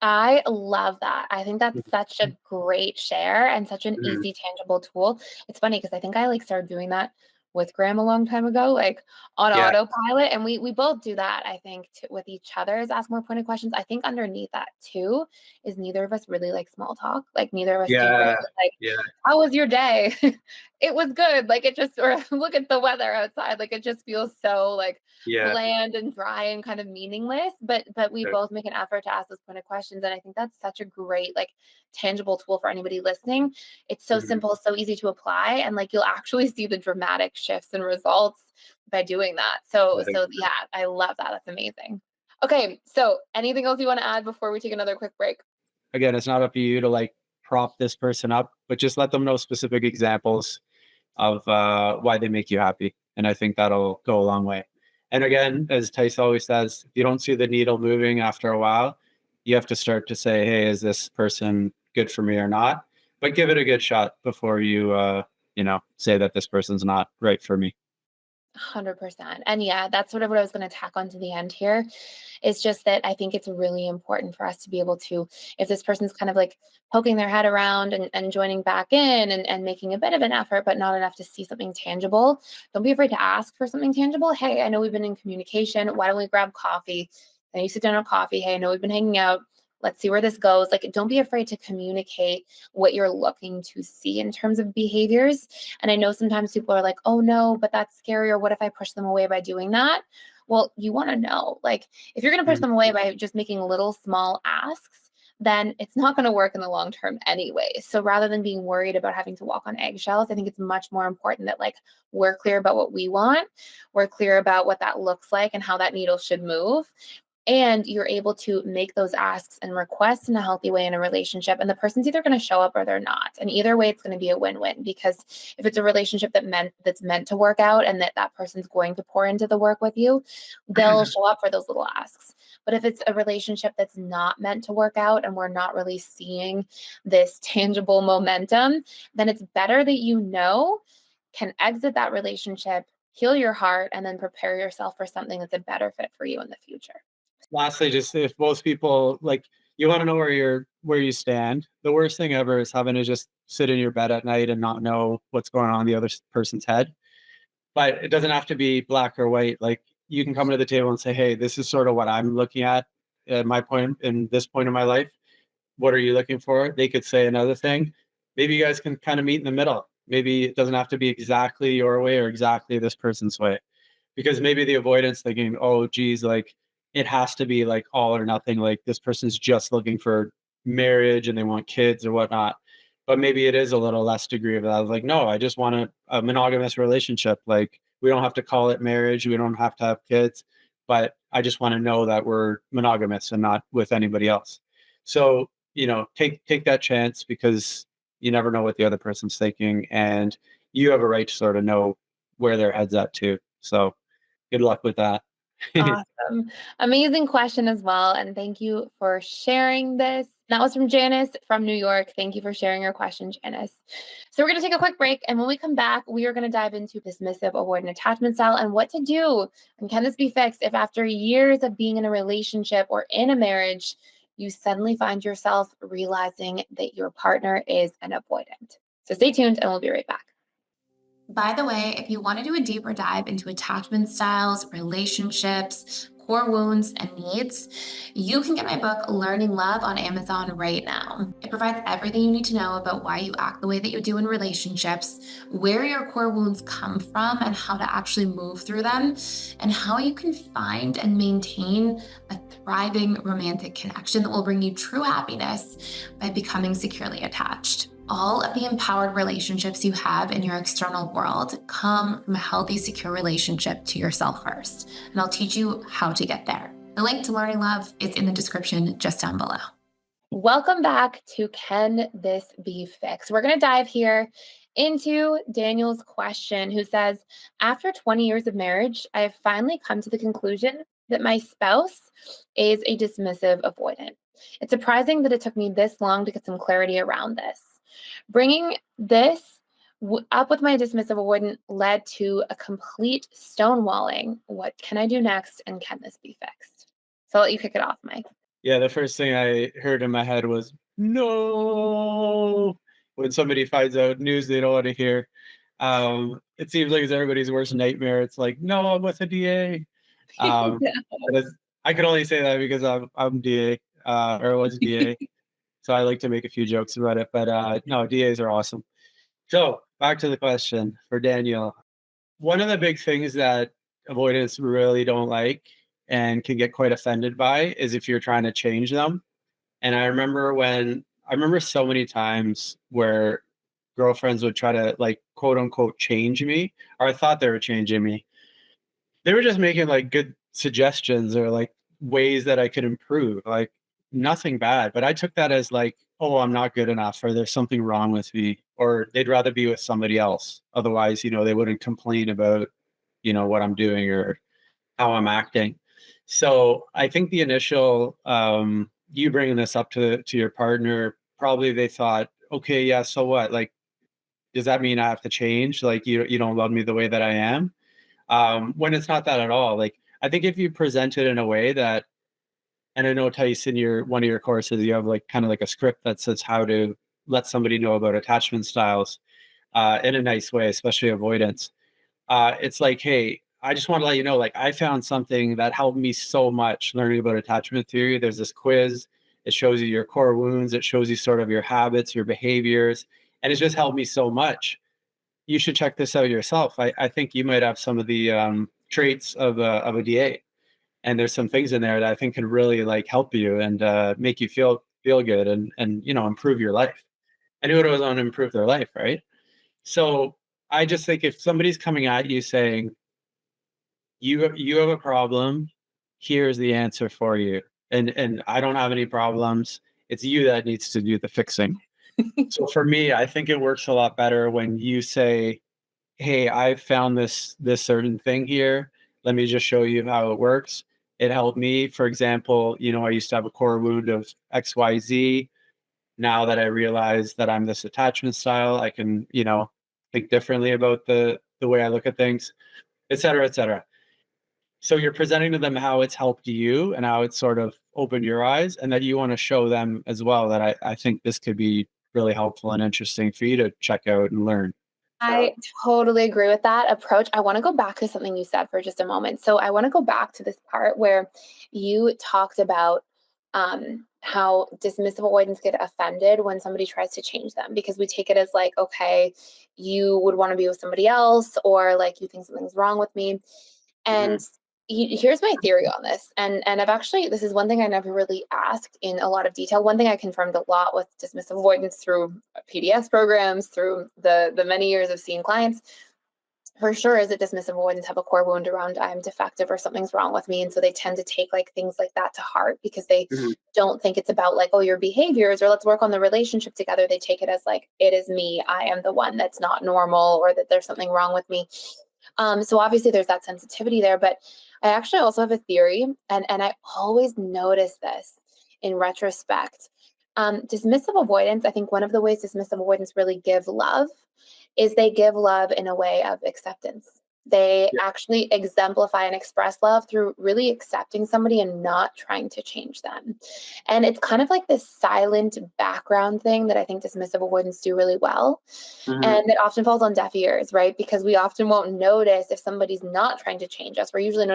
I love that. I think that's such a great share and such an Mhm. easy, tangible tool. It's funny because I think I like started doing that with Graham a long time ago, like on Yeah, autopilot. And we both do that, I think, with each other is ask more pointed questions. I think underneath that too is neither of us really like small talk. Like neither of us do great yeah, with like, yeah, how was your day? It was good. Like it just, or look at the weather outside. Like it just feels so like yeah. bland and dry and kind of meaningless, but we Sure. both make an effort to ask those pointed questions. And I think that's such a great like tangible tool for anybody listening. It's so Mhm. simple, so easy to apply, and like you'll actually see the dramatic shifts and results by doing that. I think So yeah, I love that. That's amazing. Okay, so anything else you want to add before we take another quick break? again, it's not up to you to like prop this person up, but just let them know specific examples of why they make you happy. And I think that'll go a long way. And again, as Tice always says, if you don't see the needle moving after a while, you have to start to say, hey, is this person good for me or not? But give it a good shot before you, say that this person's not right for me. 100%. And yeah, that's sort of what I was going to tack onto the end here. It's just that I think it's really important for us to be able to, if this person's kind of like poking their head around and joining back in and making a bit of an effort, but not enough to see something tangible, don't be afraid to ask for something tangible. Hey, I know we've been in communication. Why don't we grab coffee? And you sit down on coffee. Hey, I know we've been hanging out. Let's see where this goes. Like, don't be afraid to communicate what you're looking to see in terms of behaviors. And I know sometimes people are like, oh no, but that's scary. Or what if I push them away by doing that? Well, you want to know, like, if you're going to push Mhm. them away by just making little small asks, then it's not going to work in the long term anyway. So rather than being worried about having to walk on eggshells, I think it's much more important that like we're clear about what we want, we're clear about what that looks like and how that needle should move. And you're able to make those asks and requests in a healthy way in a relationship. And the person's either going to show up or they're not. And either way, it's going to be a win-win, because if it's a relationship that's meant to work out and that person's going to pour into the work with you, they'll show up for those little asks. But if it's a relationship that's not meant to work out and we're not really seeing this tangible momentum, then it's better that can exit that relationship, heal your heart, and then prepare yourself for something that's a better fit for you in the future. Lastly, just if most people like you want to know where you stand, the worst thing ever is having to just sit in your bed at night and not know what's going on in the other person's head. But it doesn't have to be black or white. Like you can come to the table and say, "Hey, this is sort of what I'm looking at my point in this point in my life. What are you looking for?" They could say another thing. Maybe you guys can kind of meet in the middle. Maybe it doesn't have to be exactly your way or exactly this person's way. Because maybe the avoidance thinking, oh, geez, like it has to be like all or nothing. Like this person's just looking for marriage and they want kids or whatnot. But maybe it is a little less degree of that. I was like, no, I just want a monogamous relationship. Like we don't have to call it marriage. We don't have to have kids, but I just want to know that we're monogamous and not with anybody else. So, take that chance because you never know what the other person's thinking and you have a right to sort of know where their head's at too. So good luck with that. Awesome. Amazing question as well. And thank you for sharing this. That was from Janice from New York. Thank you for sharing your question, Janice. So we're going to take a quick break. And when we come back, we are going to dive into dismissive avoidant attachment style and what to do. And can this be fixed if after years of being in a relationship or in a marriage, you suddenly find yourself realizing that your partner is an avoidant? So stay tuned and we'll be right back. By the way, if you want to do a deeper dive into attachment styles, relationships, core wounds, and needs, you can get my book, Learning Love, on Amazon right now. It provides everything you need to know about why you act the way that you do in relationships, where your core wounds come from, and how to actually move through them, and how you can find and maintain a thriving romantic connection that will bring you true happiness by becoming securely attached. All of the empowered relationships you have in your external world come from a healthy, secure relationship to yourself first. And I'll teach you how to get there. The link to Learning Love is in the description just down below. Welcome back to Can This Be Fixed? We're going to dive here into Daniel's question, who says, after 20 years of marriage, I have finally come to the conclusion that my spouse is a dismissive avoidant. It's surprising that it took me this long to get some clarity around this. Bringing this up with my dismissive avoidant led to a complete stonewalling. What can I do next, and can this be fixed? So I'll let you kick it off, Mike. Yeah, the first thing I heard in my head was, no, when somebody finds out news they don't want to hear. It seems like it's everybody's worst nightmare. It's like, no, I'm with a DA. No. I can only say that because I'm DA, or was DA. So I like to make a few jokes about it, but no, DAs are awesome. So back to the question for Daniel. One of the big things that avoidants really don't like and can get quite offended by is if you're trying to change them. And I remember so many times where girlfriends would try to like quote unquote change me, or I thought they were changing me. They were just making like good suggestions or like ways that I could improve. Like nothing bad, but I took that as like, oh, I'm not good enough, or there's something wrong with me, or they'd rather be with somebody else. Otherwise, they wouldn't complain about, what I'm doing or how I'm acting. So I think the initial, you bringing this up to your partner, probably they thought, okay, yeah, so what? Like, does that mean I have to change? Like, you don't love me the way that I am? When it's not that at all. Like, I think if you present it in a way that, and I know, Thais, in one of your courses, you have like kind of like a script that says how to let somebody know about attachment styles in a nice way, especially avoidance. It's like, hey, I just want to let you know, like, I found something that helped me so much learning about attachment theory. There's this quiz. It shows you your core wounds. It shows you sort of your habits, your behaviors, and it's just helped me so much. You should check this out yourself. I think you might have some of the traits of a DA. And there's some things in there that I think can really like help you and make you feel good and improve your life. And who doesn't want to improve their life, right? So I just think if somebody's coming at you saying you have a problem, here's the answer for you, and I don't have any problems. It's you that needs to do the fixing. So for me, I think it works a lot better when you say, hey, I found this certain thing here. Let me just show you how it works. It helped me. For example, I used to have a core wound of XYZ. Now that I realize that I'm this attachment style, I can, think differently about the way I look at things, et cetera, et cetera. So you're presenting to them how it's helped you and how it's sort of opened your eyes, and that you want to show them as well that I think this could be really helpful and interesting for you to check out and learn. I totally agree with that approach. I want to go back to something you said for just a moment. So I want to go back to this part where you talked about how dismissive avoidants get offended when somebody tries to change them because we take it as like, okay, you would want to be with somebody else, or like you think something's wrong with me. And here's my theory on this. And I've actually, this is one thing I never really asked in a lot of detail. One thing I confirmed a lot with dismissive avoidance through PDS programs, through the many years of seeing clients, for sure, is that dismissive avoidants have a core wound around I'm defective or something's wrong with me. And so they tend to take like things like that to heart because they don't think it's about like, oh, your behaviors or let's work on the relationship together. They take it as like, it is me. I am the one that's not normal, or that there's something wrong with me. So obviously there's that sensitivity there, but I actually also have a theory, and I always notice this in retrospect. Dismissive avoidance, I think one of the ways dismissive avoidance really give love is they give love in a way of acceptance. They actually exemplify and express love through really accepting somebody and not trying to change them. And it's kind of like this silent background thing that I think dismissive avoidants do really well. And it often falls on deaf ears, right? Because we often won't notice if somebody's not trying to change us. We're usually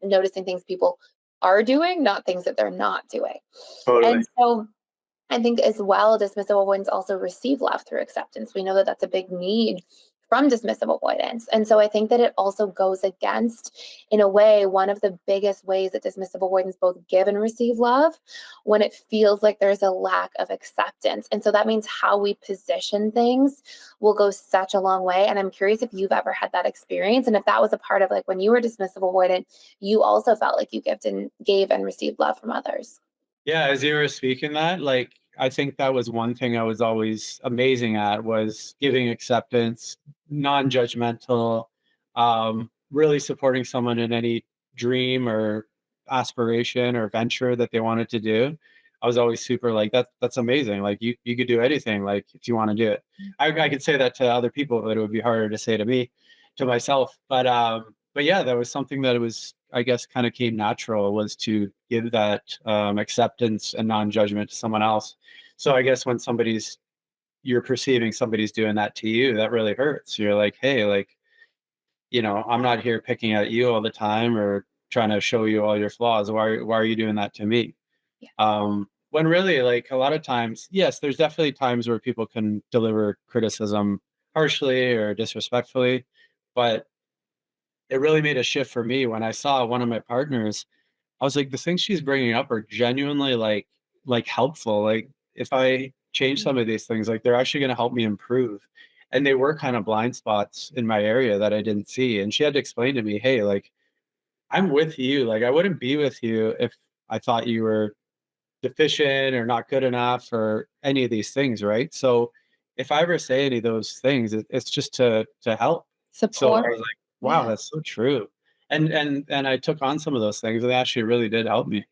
noticing things people are doing, not things that they're not doing. Totally. And so I think as well, dismissive avoidants also receive love through acceptance. We know that that's a big need from dismissive avoidance. And so I think that it also goes against, in a way, one of the biggest ways that dismissive avoidants both give and receive love when it feels like there's a lack of acceptance. And so that means how we position things will go such a long way. And I'm curious if you've ever had that experience. And if that was a part of like when you were dismissive avoidant, you also felt like you gave and received love from others. Yeah, as you were speaking that, like, I think that was one thing I was always amazing at was giving acceptance, non-judgmental, really supporting someone in any dream or aspiration or venture that they wanted to do. I was always super like that's amazing. Like you could do anything, like if you want to do it. I could say that to other people, but it would be harder to say to me, to myself. But yeah, that was something that it was, I guess, kind of came natural, was to give that acceptance and non-judgment to someone else. So I guess when you're perceiving somebody's doing that to you, that really hurts. You're like, hey, like, I'm not here picking at you all the time or trying to show you all your flaws. Why are you doing that to me? Yeah. When really, like, a lot of times, yes, there's definitely times where people can deliver criticism harshly or disrespectfully, but it really made a shift for me when I saw one of my partners. I was like, the things she's bringing up are genuinely like helpful. Like if I change some of these things, like they're actually going to help me improve. And they were kind of blind spots in my area that I didn't see. And she had to explain to me, hey, like I'm with you. Like I wouldn't be with you if I thought you were deficient or not good enough or any of these things, right? So if I ever say any of those things, it's just to help. So I Support. was like, wow, Yeah. that's so true. And I took on some of those things and they actually really did help me. Yeah.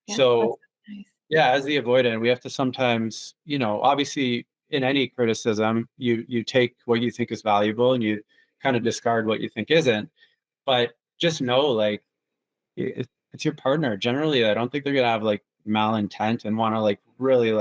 That's So nice. yeah, as the avoidant, we have to sometimes, obviously in any criticism, you take what you think is valuable and you kind of discard what you think isn't. But just know, like, it's your partner. Generally, I don't think they're gonna have like malintent and want to like really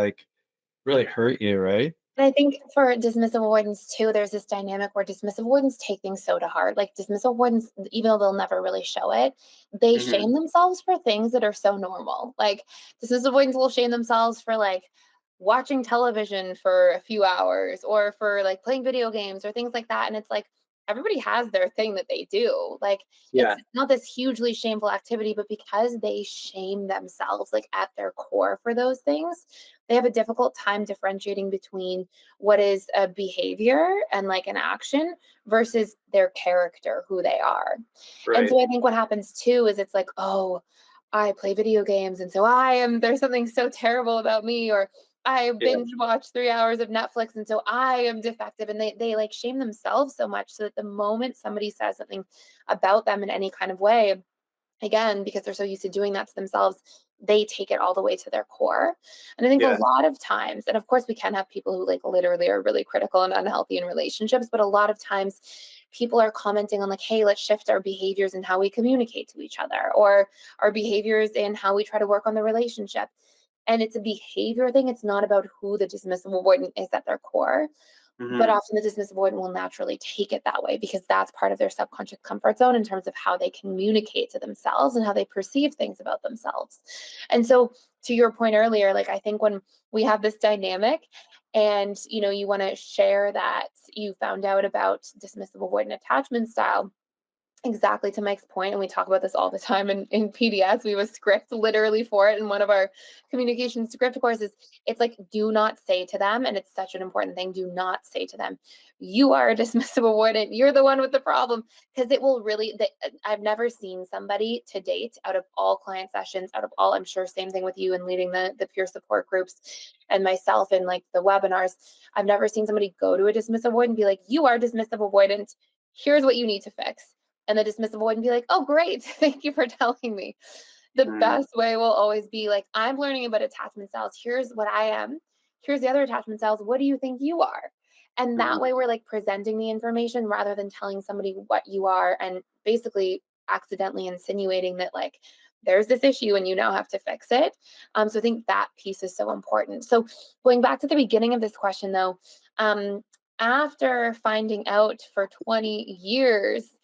hurt you, right? And I think for dismissive avoidance too, there's this dynamic where dismissive avoidants take things so to heart. Like dismissive avoidants, even though they'll never really show it, they Mhm. shame themselves for things that are so normal. Like dismissive avoidants will shame themselves for like watching television for a few hours or for like playing video games or things like that. And it's like everybody has their thing that they do. Like it's Yeah. not this hugely shameful activity, but because they shame themselves like at their core for those things, they have a difficult time differentiating between what is a behavior and like an action versus their character, who they are. And Right. so I think what happens too is it's like, oh, I play video games. And so there's something so terrible about me, or I Yeah. binge watch 3 hours of Netflix. And so I am defective. And they like shame themselves so much so that the moment somebody says something about them in any kind of way, again, because they're so used to doing that to themselves, they take it all the way to their core. And I think a Yeah. lot of times, and of course, we can have people who like literally are really critical and unhealthy in relationships, but a lot of times people are commenting on like, hey, let's shift our behaviors and how we communicate to each other, or our behaviors and how we try to work on the relationship. And it's a behavior thing. It's not about who the dismissive avoidant is at their core. But Hmm. often the dismissive avoidant will naturally take it that way because that's part of their subconscious comfort zone in terms of how they communicate to themselves and how they perceive things about themselves. And so, to your point earlier, like I think when we have this dynamic and you want to share that you found out about dismissive avoidant attachment style, exactly to Mike's point, and we talk about this all the time in PDS. We have a script literally for it in one of our communication script courses. It's like, do not say to them, and it's such an important thing, do not say to them, you are a dismissive avoidant, you're the one with the problem, because it will really, I've never seen somebody to date out of all client sessions, out of all, I'm sure same thing with you and leading the peer support groups and myself in like the webinars, I've never seen somebody go to a dismissive avoidant and be like, you are dismissive avoidant, here's what you need to fix, and the dismissive avoidant and be like, oh, great. Thank you for telling me. The Mm. best way will always be like, I'm learning about attachment styles. Here's what I am. Here's the other attachment styles. What do you think you are? And that Mhm. way we're like presenting the information rather than telling somebody what you are and basically accidentally insinuating that like there's this issue and you now have to fix it. So I think that piece is so important. So going back to the beginning of this question though, after finding out for 20 years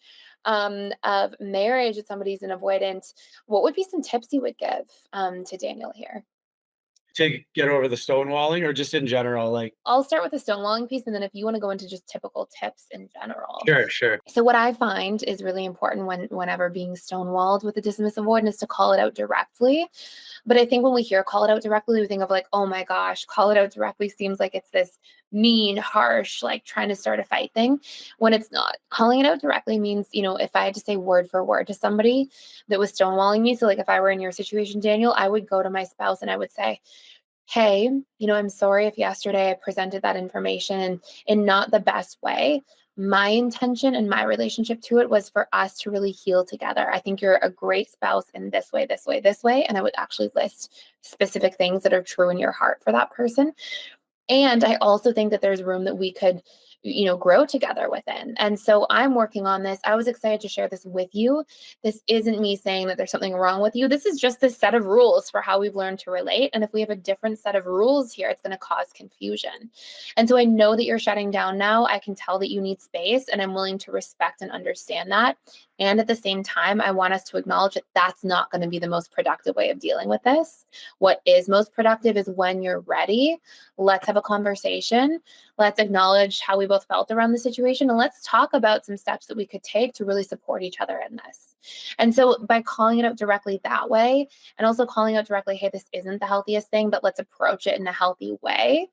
of marriage that somebody's an avoidant, what would be some tips you would give to Daniel here? To get over the stonewalling or just in general, like I'll start with the stonewalling piece, and then if you want to go into just typical tips in general. sure, sure. So what I find is really important whenever being stonewalled with a dismissive avoidant is to call it out directly. But I think when we hear call it out directly, we think of like, oh my gosh, call it out directly seems like it's this mean, harsh, like trying to start a fight thing when it's not. Calling it out directly means, if I had to say word for word to somebody that was stonewalling me, so like if I were in your situation, Daniel, I would go to my spouse and I would say, hey, I'm sorry if yesterday I presented that information in not the best way. My intention and my relationship to it was for us to really heal together. I think you're a great spouse in this way, this way, this way. And I would actually list specific things that are true in your heart for that person. And I also think that there's room that we could, grow together within. And so I'm working on this. I was excited to share this with you. This isn't me saying that there's something wrong with you. This is just the set of rules for how we've learned to relate. And if we have a different set of rules here, it's going to cause confusion. And so I know that you're shutting down now. I can tell that you need space, and I'm willing to respect and understand that. And at the same time, I want us to acknowledge that that's not going to be the most productive way of dealing with this. What is most productive is when you're ready, let's have a conversation. Let's acknowledge how we both felt around the situation. And let's talk about some steps that we could take to really support each other in this. And so by calling it out directly that way, and also calling out directly, hey, this isn't the healthiest thing, but let's approach it in a healthy way,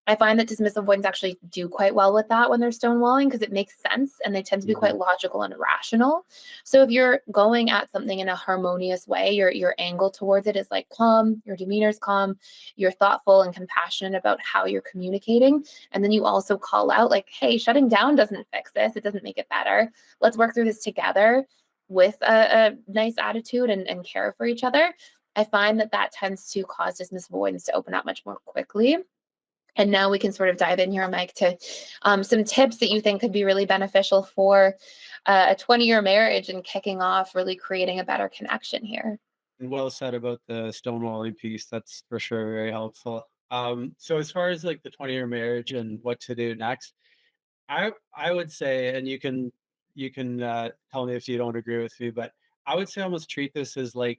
I find that dismissive avoidants actually do quite well with that when they're stonewalling because it makes sense and they tend to be Mhm. quite logical and rational. So if you're going at something in a harmonious way, your angle towards it is like calm, your demeanor's calm, you're thoughtful and compassionate about how you're communicating. And then you also call out like, hey, shutting down doesn't fix this. It doesn't make it better. Let's work through this together with a nice attitude and care for each other. I find that tends to cause dismissive avoidance to open up much more quickly. And now we can sort of dive in here, Mike, to some tips that you think could be really beneficial for a 20-year marriage and kicking off, really creating a better connection here. Well said about the stonewalling piece. That's for sure very helpful. So as far as like the 20-year marriage and what to do next, I would say, and you can tell me if you don't agree with me, but I would say almost treat this as like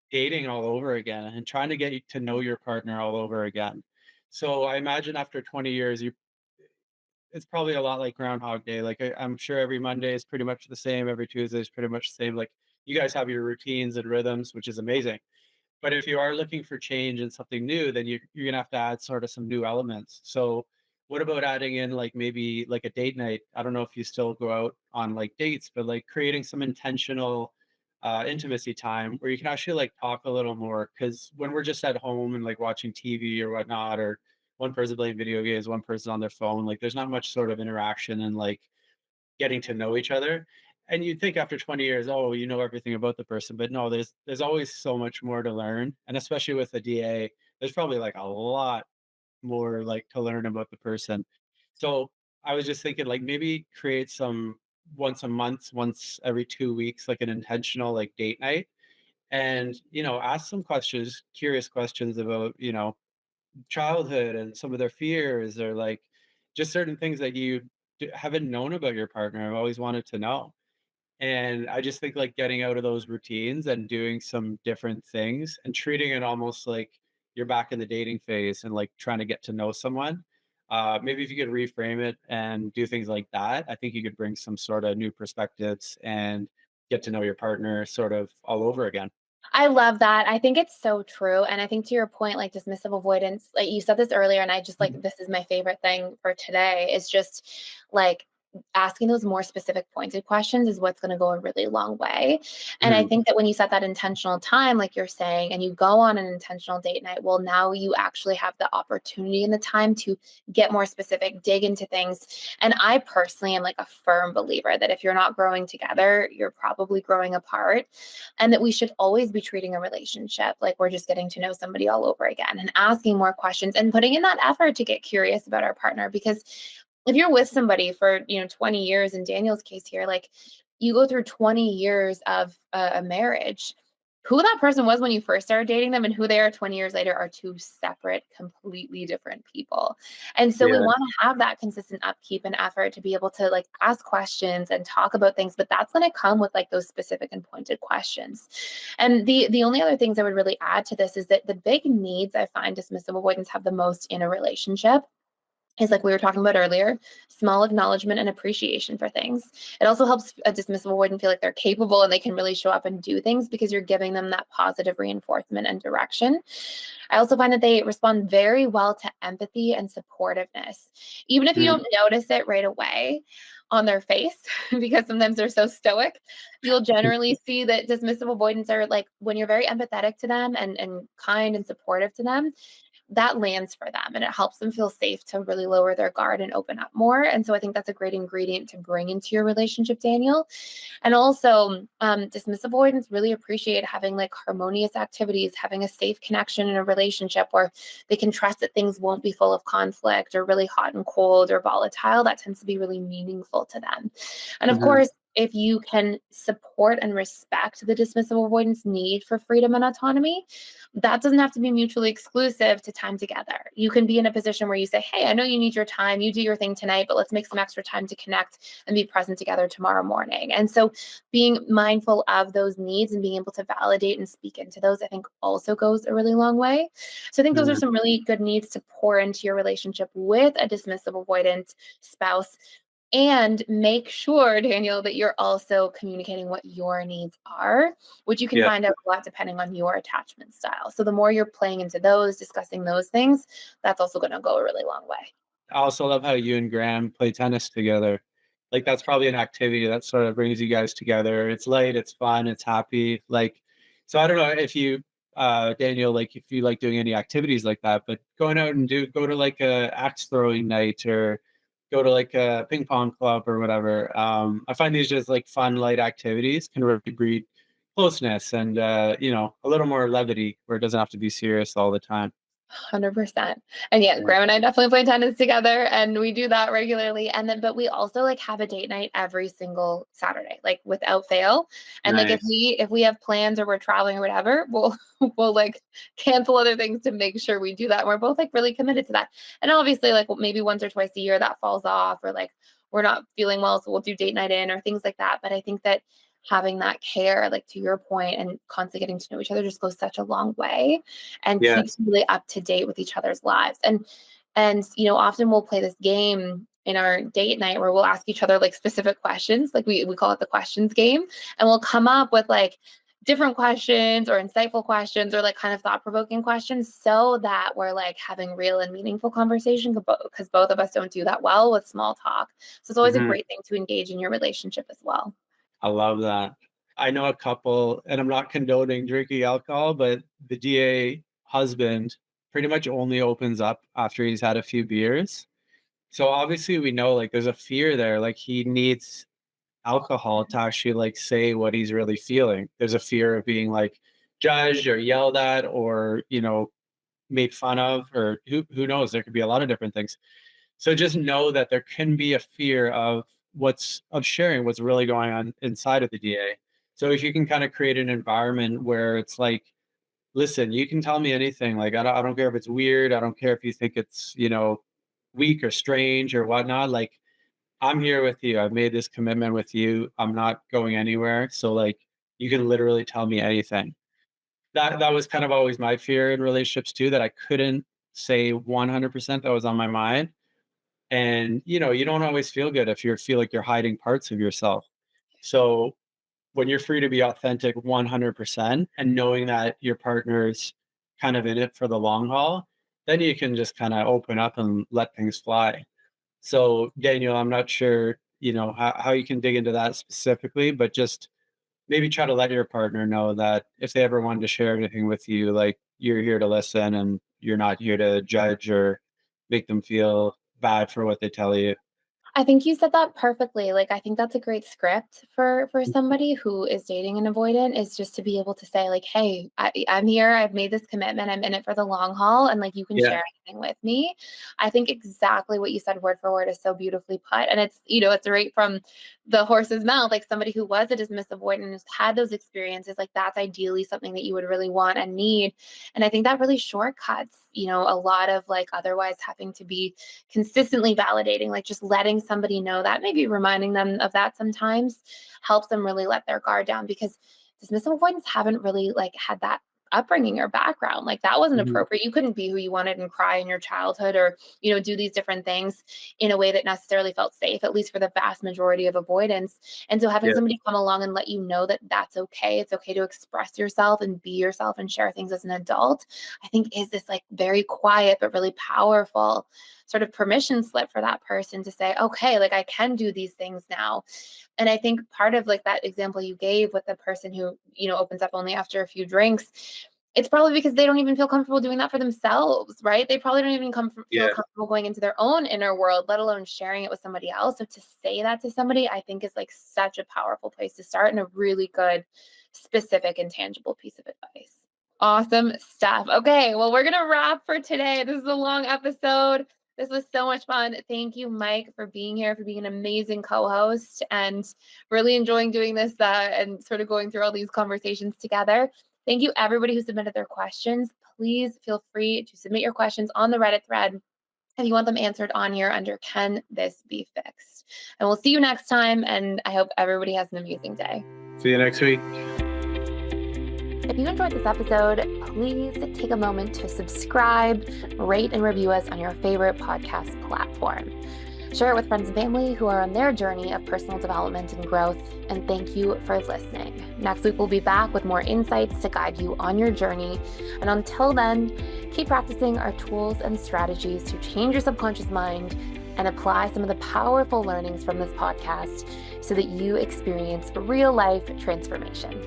dating all over again and trying to get to know your partner all over again. So I imagine after 20 years, it's probably a lot like Groundhog Day. Like I'm sure every Monday is pretty much the same. Every Tuesday is pretty much the same. Like you guys have your routines and rhythms, which is amazing. But if you are looking for change and something new, then you're gonna have to add sort of some new elements. So what about adding in like maybe like a date night? I don't know if you still go out on like dates, but like creating some intentional intimacy time where you can actually like talk a little more. Because when we're just at home and like watching TV or whatnot, or one person playing video games, one person on their phone, like there's not much sort of interaction and like getting to know each other. and you'd think after 20 years, oh, you know everything about the person, but no, there's always so much more to learn, and especially with the DA, there's probably like a lot more like to learn about the person. So I was just thinking like maybe create some once a month, once every 2 weeks, like an intentional like date night, and ask some questions, curious questions about childhood and some of their fears, or like just certain things that you haven't known about your partner. I've always wanted to know. And I just think like getting out of those routines and doing some different things and treating it almost like you're back in the dating phase and like trying to get to know someone. Maybe if you could reframe it and do things like that, I think you could bring some sort of new perspectives and get to know your partner sort of all over again. I love that. I think it's so true. And I think to your point, like dismissive avoidance, like you said this earlier, and I just like this is my favorite thing for today is just like asking those more specific pointed questions is what's going to go a really long way. And I Mhm. think that when you set that intentional time, like you're saying, and you go on an intentional date night, well, now you actually have the opportunity and the time to get more specific, dig into things. And I personally am like a firm believer that if you're not growing together, you're probably growing apart, and that we should always be treating a relationship like we're just getting to know somebody all over again and asking more questions and putting in that effort to get curious about our partner. Because if you're with somebody for 20 years, in Daniel's case here, like you go through 20 years of a marriage, who that person was when you first started dating them and who they are 20 years later are two separate, completely different people. And so we Yeah. want to have that consistent upkeep and effort to be able to like ask questions and talk about things, but that's going to come with like those specific and pointed questions. And the only other things I would really add to this is that the big needs I find dismissive avoidants have the most in a relationship is like we were talking about earlier, small acknowledgement and appreciation for things. It also helps a dismissive avoidant feel like they're capable and they can really show up and do things because you're giving them that positive reinforcement and direction. I also find that they respond very well to empathy and supportiveness. Even if you Mhm. don't notice it right away on their face, because sometimes they're so stoic, you'll generally see that dismissive avoidants are like when you're very empathetic to them and kind and supportive to them, that lands for them and it helps them feel safe to really lower their guard and open up more. And so I think that's a great ingredient to bring into your relationship, Daniel. And also, dismissive avoidants really appreciate having like harmonious activities, having a safe connection in a relationship where they can trust that things won't be full of conflict or really hot and cold or volatile. That tends to be really meaningful to them. And of Mhm. course, if you can support and respect the dismissive avoidance need for freedom and autonomy, that doesn't have to be mutually exclusive to time together. You can be in a position where you say, hey, I know you need your time. You do your thing tonight, but let's make some extra time to connect and be present together tomorrow morning. And so being mindful of those needs and being able to validate and speak into those, I think also goes a really long way. So I think those are Mhm. some really good needs to pour into your relationship with a dismissive avoidant spouse. And make sure, Daniel, that you're also communicating what your needs are, which you can Yeah. find out a lot depending on your attachment style. So the more you're playing into those, discussing those things, that's also going to go a really long way. I also love how you and Graham play tennis together. Like that's probably an activity that sort of brings you guys together. It's light, it's fun, it's happy. Like, so I don't know if you, Daniel, like if you like doing any activities like that, but going out and go to like a axe throwing night or go to like a ping pong club or whatever. I find these just like fun, light activities can really breed closeness and a little more levity where it doesn't have to be serious all the time. 100%. And yeah, Yeah. Graham and I definitely play tennis together and we do that regularly. And then, but we also like have a date night every single Saturday, like without fail. And like Nice. if we have plans or we're traveling or whatever, we'll like cancel other things to make sure we do that. And we're both like really committed to that. And obviously like maybe once or twice a year that falls off or like we're not feeling well, so we'll do date night in or things like that. But I think that having that care, like to your point, and constantly getting to know each other just goes such a long way and Yeah. keeps you really up to date with each other's lives. And often we'll play this game in our date night where we'll ask each other like specific questions, like we call it the questions game, and we'll come up with like different questions or insightful questions or like kind of thought-provoking questions so that we're like having real and meaningful conversation because both of us don't do that well with small talk. So it's always a Mhm. great thing to engage in your relationship as well. I love that. I know a couple, and I'm not condoning drinking alcohol, but the DA husband pretty much only opens up after he's had a few beers. So obviously we know like there's a fear there. Like he needs alcohol to actually like say what he's really feeling. There's a fear of being like judged or yelled at or, made fun of, or who knows, there could be a lot of different things. So just know that there can be a fear of sharing what's really going on inside of the DA. So if you can kind of create an environment where it's like, listen, you can tell me anything. Like, I don't care if it's weird. I don't care if you think it's, weak or strange or whatnot. Like, I'm here with you. I've made this commitment with you. I'm not going anywhere. So like, you can literally tell me anything. That was kind of always my fear in relationships too, that I couldn't say 100% that was on my mind. And, you don't always feel good if you feel like you're hiding parts of yourself. So when you're free to be authentic 100% and knowing that your partner's kind of in it for the long haul, then you can just kind of open up and let things fly. So Daniel, I'm not sure, how you can dig into that specifically, but just maybe try to let your partner know that if they ever wanted to share anything with you, like you're here to listen and you're not here to judge or make them feel bad for what they tell you. I think you said that perfectly. Like, I think that's a great script for somebody who is dating an avoidant, is just to be able to say like, hey, I'm here. I've made this commitment. I'm in it for the long haul. And like, you can Yeah. share anything with me. I think exactly what you said word for word is so beautifully put. And it's right from the horse's mouth. Like, somebody who was a dismissive avoidant and has had those experiences, like that's ideally something that you would really want and need. And I think that really shortcuts, a lot of like otherwise having to be consistently validating, like just letting somebody know that, maybe reminding them of that sometimes helps them really let their guard down, because dismissive avoidants haven't really like had that upbringing or background. Like, that wasn't Mhm. appropriate. You couldn't be who you wanted and cry in your childhood, or, do these different things in a way that necessarily felt safe, at least for the vast majority of avoidance. And so having Yeah. somebody come along and let you know that that's okay. It's okay to express yourself and be yourself and share things as an adult, I think is this like very quiet but really powerful sort of permission slip for that person to say, okay, like I can do these things now. And I think part of like that example you gave with the person who, opens up only after a few drinks, it's probably because they don't even feel comfortable doing that for themselves, right? They probably don't even feel Yeah. comfortable going into their own inner world, let alone sharing it with somebody else. So to say that to somebody, I think is like such a powerful place to start, and a really good, specific and tangible piece of advice. Awesome stuff. Okay, well, we're going to wrap for today. This is a long episode. This was so much fun. Thank you, Mike, for being here, for being an amazing co-host, and really enjoying doing this and sort of going through all these conversations together. Thank you, everybody who submitted their questions. Please feel free to submit your questions on the Reddit thread if you want them answered on here under Can This Be Fixed? And we'll see you next time, and I hope everybody has an amazing day. See you next week. If you enjoyed this episode, please take a moment to subscribe, rate, and review us on your favorite podcast platform. Share it with friends and family who are on their journey of personal development and growth, and thank you for listening. Next week, we'll be back with more insights to guide you on your journey. And until then, keep practicing our tools and strategies to change your subconscious mind and apply some of the powerful learnings from this podcast so that you experience real life transformation.